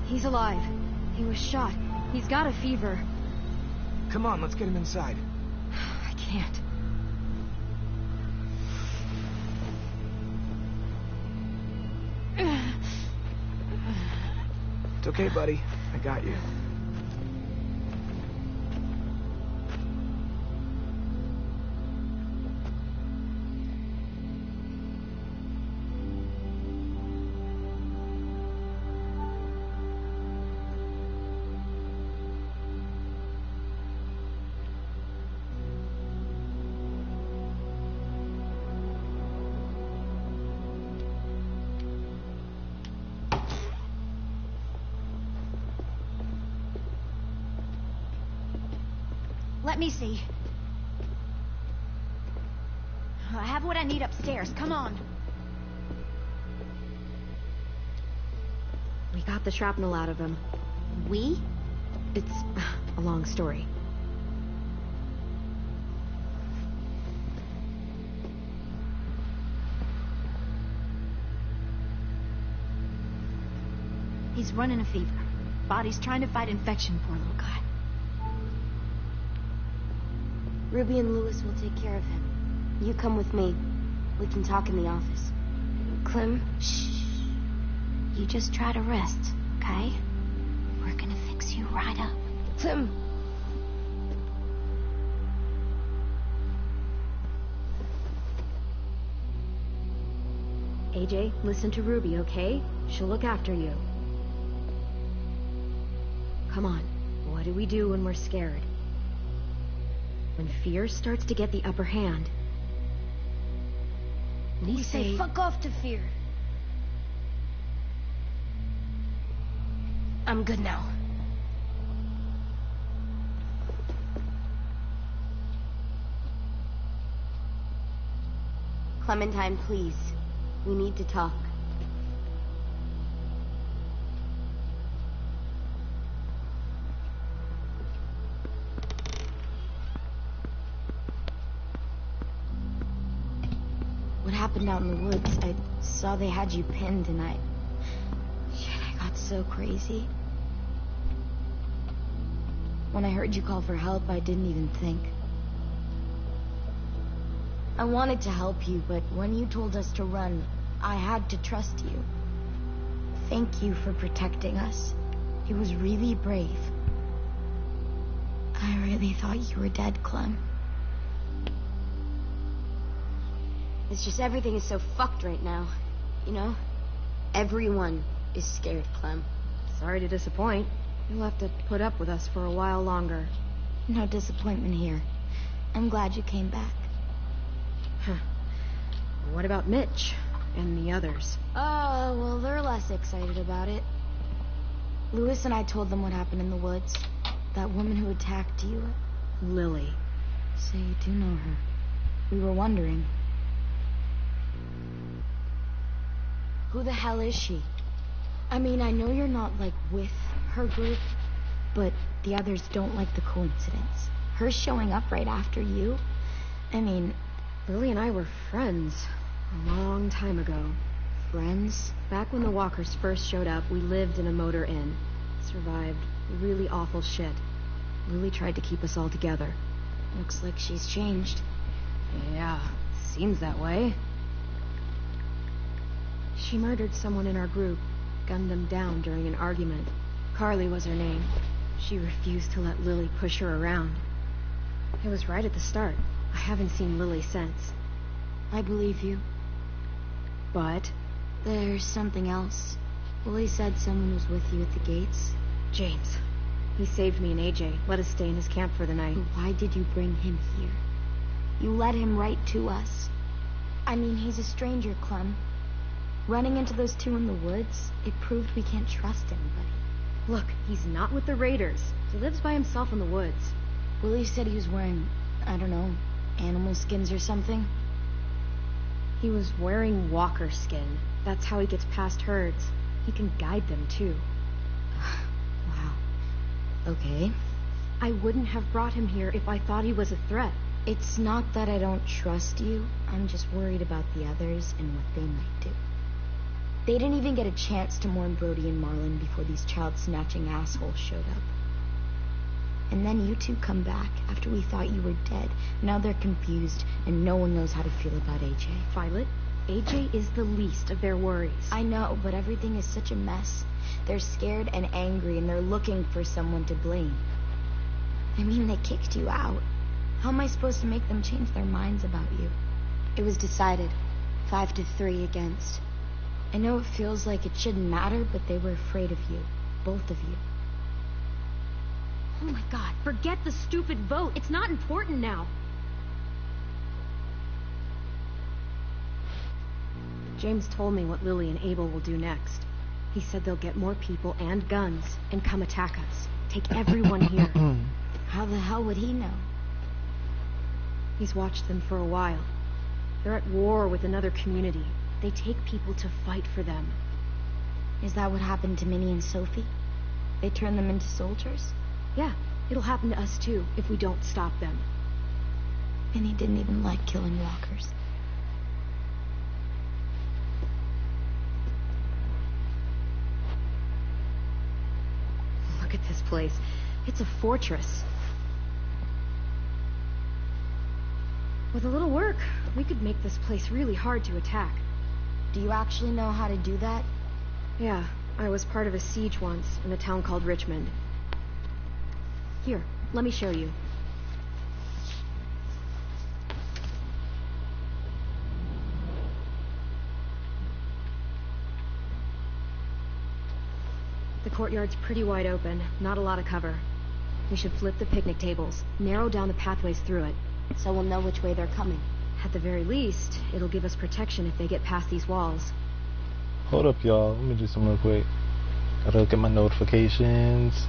He's alive. He was shot. He's got a fever. Come on, let's get him inside. I can't. It's okay, buddy. I got you. Let me see. I have what I need upstairs. Come on. We got the shrapnel out of him. We? It's a long story. He's running a fever. Body's trying to fight infection, poor little guy. Ruby and Lewis will take care of him. You come with me. We can talk in the office. Clem? Shh. You just try to rest, okay? We're gonna fix you right up. Clem! AJ, listen to Ruby, okay? She'll look after you. Come on. What do we do when we're scared? When fear starts to get the upper hand, we say fuck off to fear. I'm good now. Clementine, please. We need to talk. What happened out in the woods? I saw they had you pinned and I got so crazy. When I heard you call for help, I didn't even think. I wanted to help you, but when you told us to run, I had to trust you. Thank you for protecting us. It was really brave. I really thought you were dead, Clem. It's just everything is so fucked right now. You know? Everyone is scared, Clem. Sorry to disappoint. You'll have to put up with us for a while longer. No disappointment here. I'm glad you came back. Huh. What about Mitch and the others? Oh, well, they're less excited about it. Lewis and I told them what happened in the woods. That woman who attacked you. Lily. So you do know her. We were wondering. Who the hell is she? I mean, I know you're not, like, with her group, but the others don't like the coincidence. Her showing up right after you? I mean... Lily and I were friends a long time ago. Friends? Back when the Walkers first showed up, we lived in a motor inn. Survived really awful shit. Lily tried to keep us all together. Looks like she's changed. Yeah, seems that way. She murdered someone in our group. gunned them down during an argument. Carly was her name. She refused to let Lily push her around. It was right at the start. I haven't seen Lily since. I believe you. But there's something else. Lily said someone was with you at the gates. James. He saved me and AJ, let us stay in his camp for the night. But why did you bring him here? You led him right to us. I mean, he's a stranger, Clem. Running into those two in the woods, it proved we can't trust anybody. Look, he's not with the Raiders. He lives by himself in the woods. Willie said he was wearing, I don't know, animal skins or something. He was wearing walker skin. That's how he gets past herds. He can guide them, too. Wow. Okay. I wouldn't have brought him here if I thought he was a threat. It's not that I don't trust you. I'm just worried about the others and what they might do. They didn't even get a chance to mourn Brody and Marlon before these child-snatching assholes showed up. And then you two come back after we thought you were dead. Now they're confused, and no one knows how to feel about AJ. Violet, AJ is the least of their worries. I know, but everything is such a mess. They're scared and angry, and they're looking for someone to blame. I mean, they kicked you out. How am I supposed to make them change their minds about you? It was decided. 5-3 against. I know it feels like it shouldn't matter, but they were afraid of you. Both of you. Oh my God, forget the stupid vote. It's not important now. James told me what Lily and Abel will do next. He said they'll get more people and guns and come attack us. Take everyone here. How the hell would he know? He's watched them for a while. They're at war with another community. They take people to fight for them. Is that what happened to Minnie and Sophie? They turned them into soldiers? Yeah, it'll happen to us too if we don't stop them. Minnie didn't even like killing walkers. Look at this place. It's a fortress. With a little work, we could make this place really hard to attack. Do you actually know how to do that? Yeah, I was part of a siege once in a town called Richmond. Here, let me show you. The courtyard's pretty wide open, not a lot of cover. We should flip the picnic tables, narrow down the pathways through it. So we'll know which way they're coming. At the very least, it'll give us protection if they get past these walls. Hold up, y'all. Let me do some real quick. Gotta look at my notifications.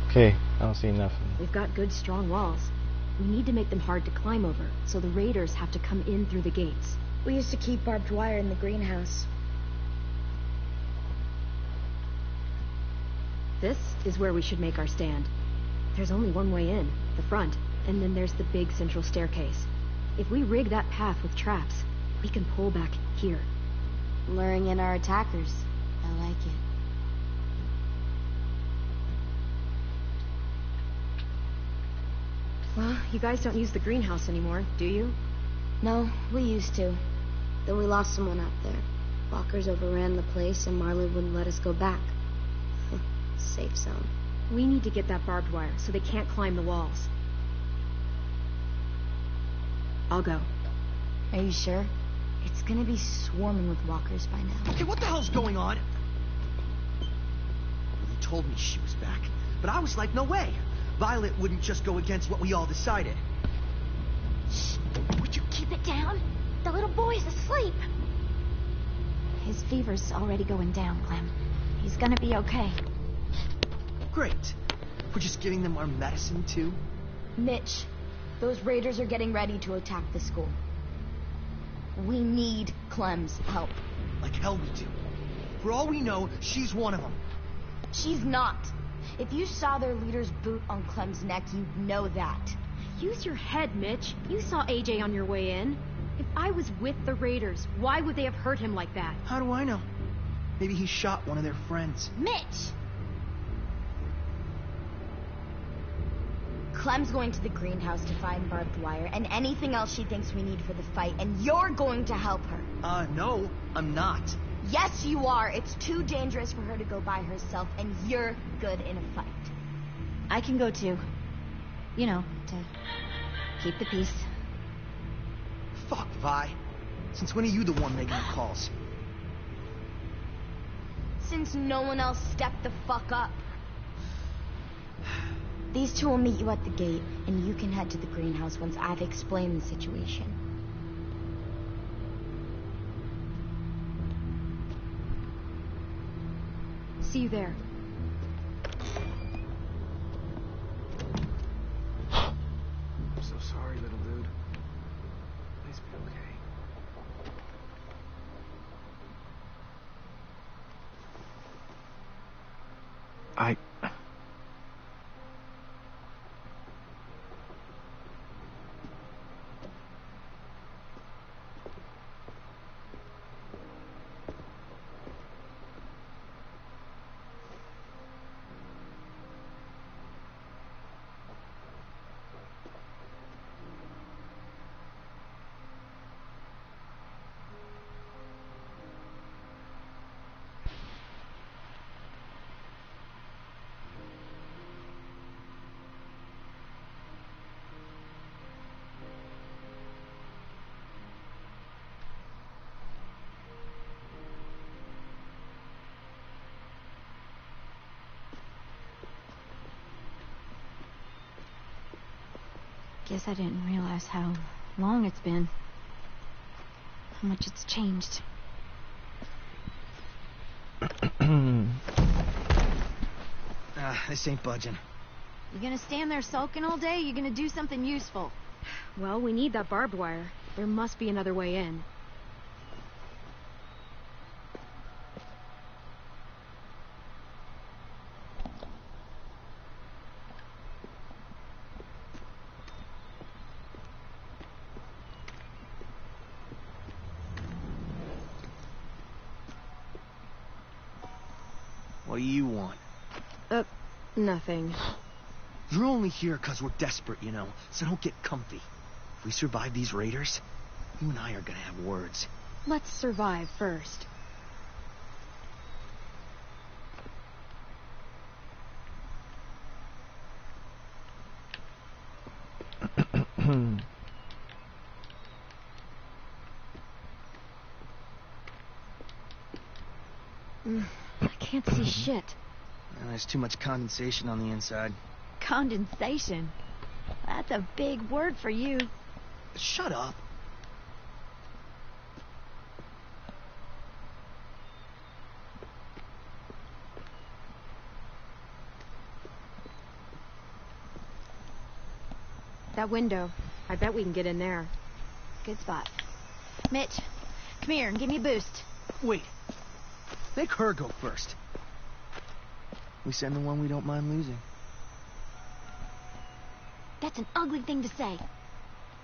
Okay, I don't see nothing. We've got good, strong walls. We need to make them hard to climb over, so the raiders have to come in through the gates. We used to keep barbed wire in the greenhouse. This is where we should make our stand. There's only one way in, the front, and then there's the big central staircase. If we rig that path with traps, we can pull back here. Luring in our attackers. I like it. Well, you guys don't use the greenhouse anymore, do you? No, we used to. Then we lost someone out there. Walkers overran the place and Marlon wouldn't let us go back. Safe zone. We need to get that barbed wire so they can't climb the walls. I'll go. Are you sure? It's gonna be swarming with walkers by now. Okay, what the hell's going on? They told me she was back, but I was like, no way. Violet wouldn't just go against what we all decided. Shh! Would you keep it down? The little boy's asleep. His fever's already going down, Clem. He's gonna be okay. Great. We're just giving them our medicine, too? Mitch, those raiders are getting ready to attack the school. We need Clem's help. Like hell we do. For all we know, she's one of them. She's not. If you saw their leader's boot on Clem's neck, you'd know that. Use your head, Mitch. You saw AJ on your way in. If I was with the raiders, why would they have hurt him like that? How do I know? Maybe he shot one of their friends. Mitch! Clem's going to the greenhouse to find barbed wire and anything else she thinks we need for the fight, and you're going to help her. No, I'm not. Yes, you are. It's too dangerous for her to go by herself, and you're good in a fight. I can go too. You know, to keep the peace. Fuck, Vi. Since when are you the one making the calls? Since no one else stepped the fuck up. These two will meet you at the gate, and you can head to the greenhouse once I've explained the situation. See you there. I'm so sorry, little dude. Please be okay. I... Guess I didn't realize how long it's been. How much it's changed. This ain't budging. You gonna stand there sulking all day? You gonna do something useful? Well, we need that barbed wire. There must be another way in. What do you want? Nothing. You're only here because we're desperate, you know, so don't get comfy. If we survive these raiders, you and I are gonna have words. Let's survive first. I can't see shit. There's too much condensation on the inside. Condensation? That's a big word for you. Shut up. That window. I bet we can get in there. Good spot. Mitch, come here and give me a boost. Wait. Make her go first. We send the one we don't mind losing. That's an ugly thing to say.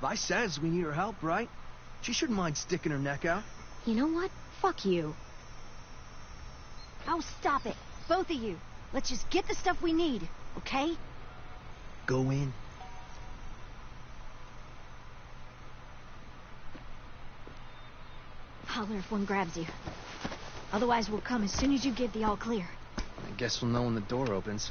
Vi says we need her help, right? She shouldn't mind sticking her neck out. You know what? Fuck you. Oh, stop it. Both of you. Let's just get the stuff we need, okay? Go in. Holler if one grabs you. Otherwise, we'll come as soon as you give the all clear. I guess we'll know when the door opens.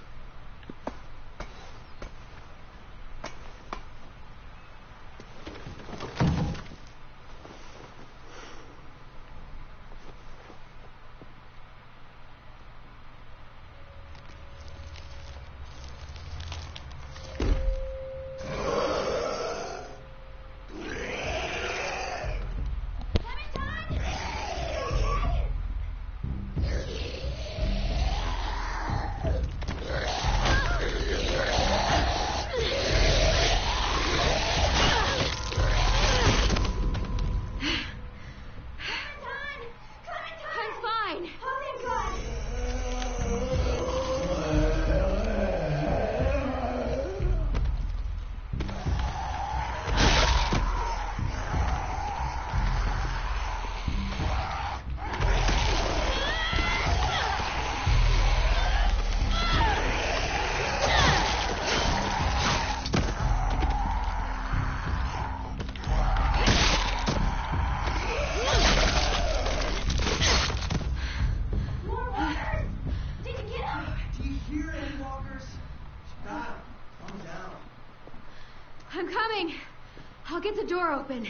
get the door open.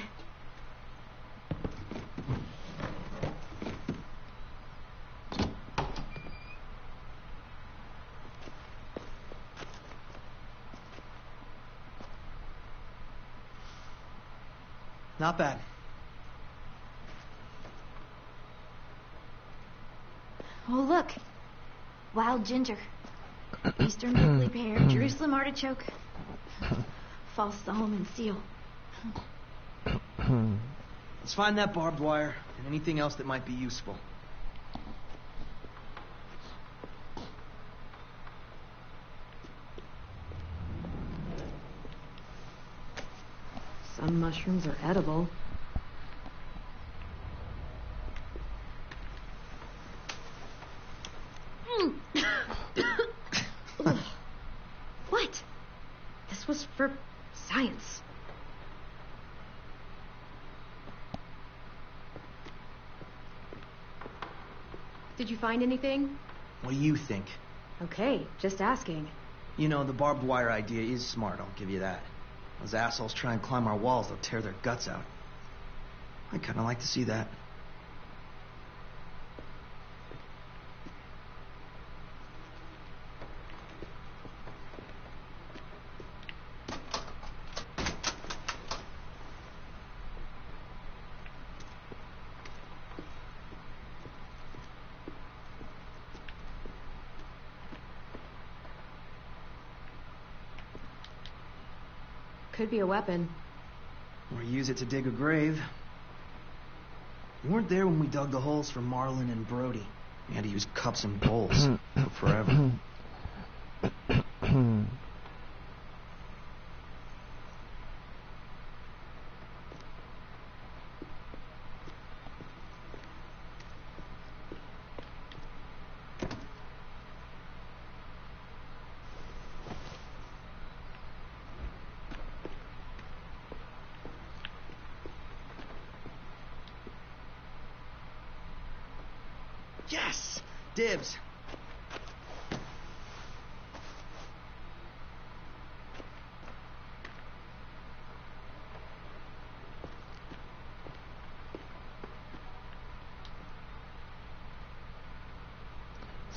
Not bad. Oh, look. Wild ginger. Eastern prickly pear, Jerusalem artichoke. False Solomon seal. Let's find that barbed wire and anything else that might be useful. Some mushrooms are edible. What? This was for science. Did you find anything? What do you think? Okay, just asking. You know, the barbed wire idea is smart, I'll give you that. Those assholes try and climb our walls, they'll tear their guts out. I'd kind of like to see that. Could be a weapon. Or use it to dig a grave. You weren't there when we dug the holes for Marlin and Brody. We had to use cups and bowls. Took forever. Yes! Dibs!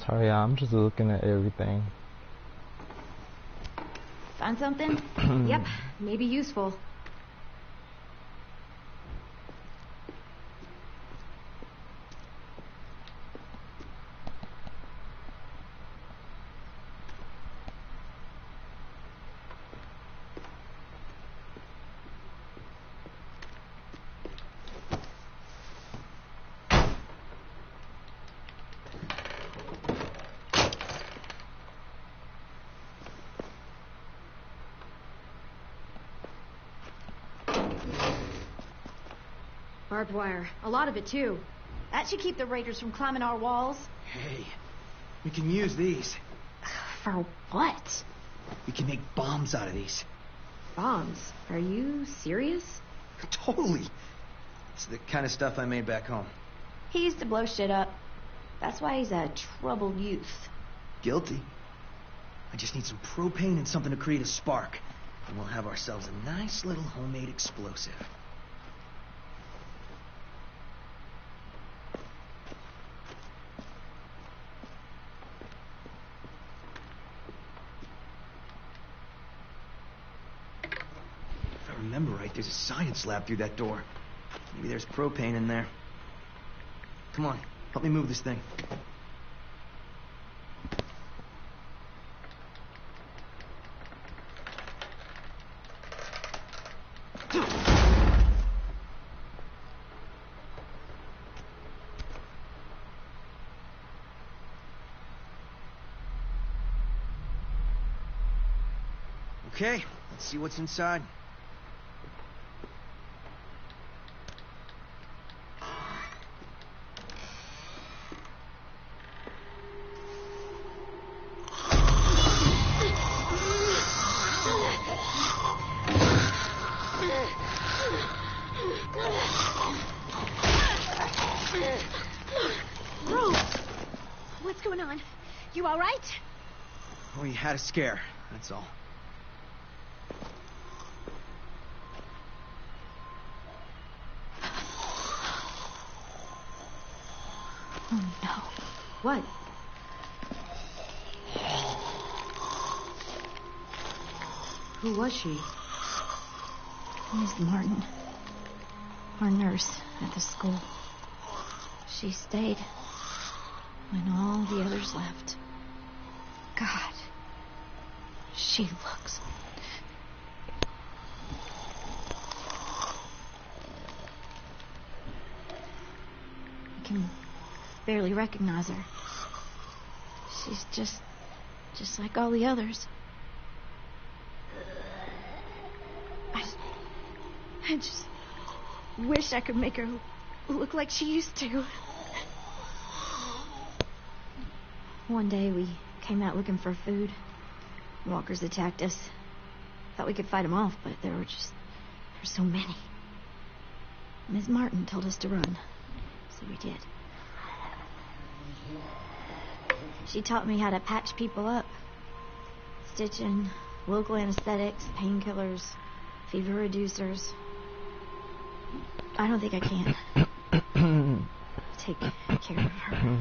Sorry, I'm just looking at everything. Find something? Yep, maybe useful. Barbed wire. A lot of it, too. That should keep the raiders from climbing our walls. Hey, we can use these. For what? We can make bombs out of these. Bombs? Are you serious? Totally. It's the kind of stuff I made back home. He used to blow shit up. That's why he's a troubled youth. Guilty. I just need some propane and something to create a spark. And we'll have ourselves a nice little homemade explosive. If I remember right, there's a science lab through that door. Maybe there's propane in there. Come on, help me move this thing. Okay, let's see what's inside. Bro! What's going on? You alright? We had a scare, that's all. Oh, no. What? Who was she? Miss Martin. Our nurse at the school. She stayed when all the others left. God. She looks... I can barely recognize her. She's just like all the others. I just wish I could make her look like she used to. One day we came out looking for food. Walkers attacked us. Thought we could fight them off, but there were so many. Ms. Martin told us to run, so we did. She taught me how to patch people up. Stitching, local anesthetics, painkillers, fever reducers. I don't think I can take care of her.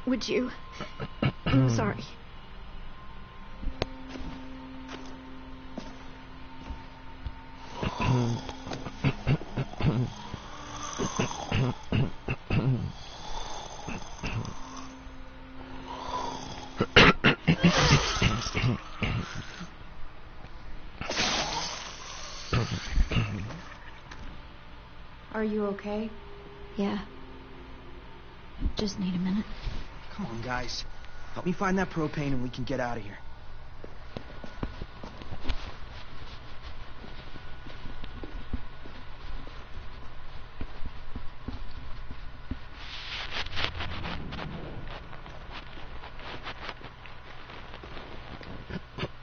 Would you? I'm sorry. Are you okay? Yeah. Just need a minute. Come on, guys. Help me find that propane and we can get out of here.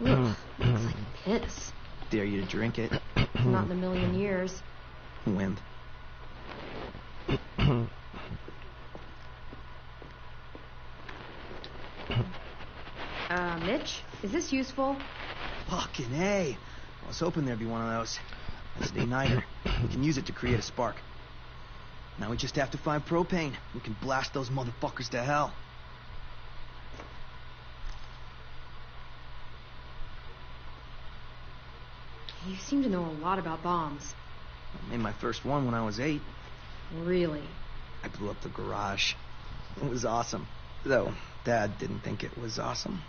Ugh, looks like piss. Dare you to drink it? Not in a million years. Wimp. Mitch, is this useful? Fucking A. I was hoping there'd be one of those. That's the igniter. We can use it to create a spark. Now we just have to find propane. We can blast those motherfuckers to hell. You seem to know a lot about bombs. I made my first one when I was 8. Really? I blew up the garage. It was awesome. Though, Dad didn't think it was awesome.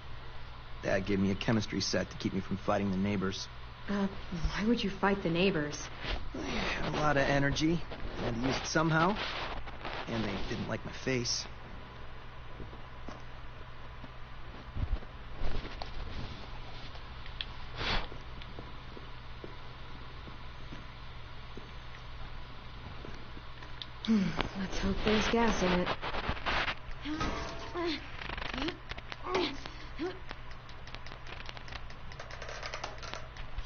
Dad gave me a chemistry set to keep me from fighting the neighbors. Why would you fight the neighbors? I had a lot of energy. I had to use it somehow. And they didn't like my face. Let's hope there's gas in it.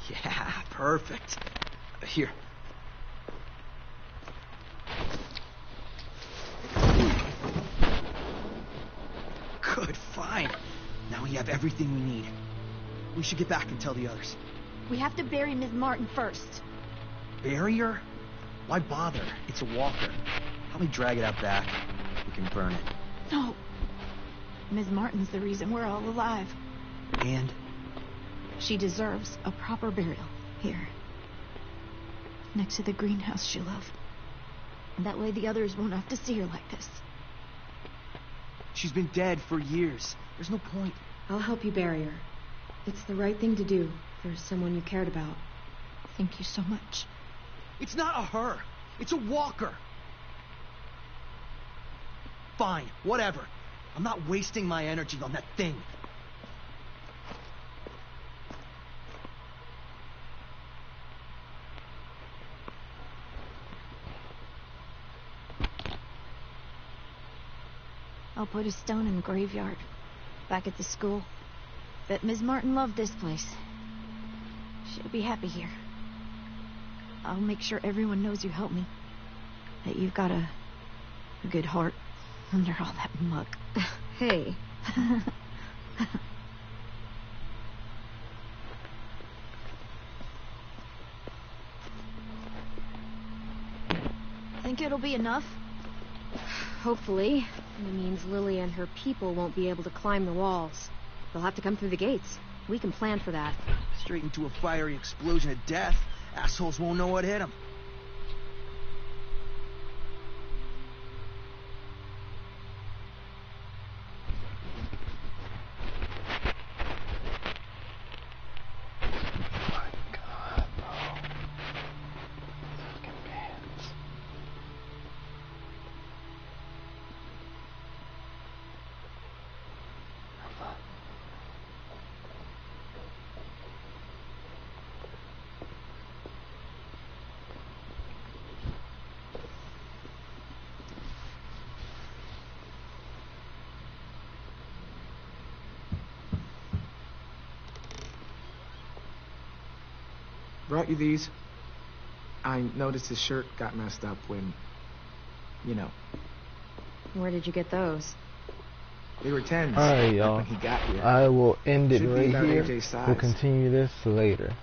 Yeah, perfect. Here. Good, fine. Now we have everything we need. We should get back and tell the others. We have to bury Ms. Martin first. Bury her? Why bother? It's a walker. Help me drag it out back. We can burn it. No. Ms. Martin's the reason we're all alive. And? She deserves a proper burial here. Next to the greenhouse she loved. And that way the others won't have to see her like this. She's been dead for years. There's no point. I'll help you bury her. It's the right thing to do for someone you cared about. Thank you so much. It's not a her. It's a walker. Fine, whatever. I'm not wasting my energy on that thing. I'll put a stone in the graveyard, back at the school. Bet Ms. Martin loved this place. She'll be happy here. I'll make sure everyone knows you helped me. That you've got a good heart under all that muck. Hey. Think it'll be enough? Hopefully. It means Lily and her people won't be able to climb the walls. They'll have to come through the gates. We can plan for that. Straight into a fiery explosion of death. Assholes won't know what hit them. Brought you these. I noticed his shirt got messed up when, you know. Where did you get those? They were 10s. Alright, y'all. When he got here. I will end it Should be right about here. AJ's size. We'll continue this later.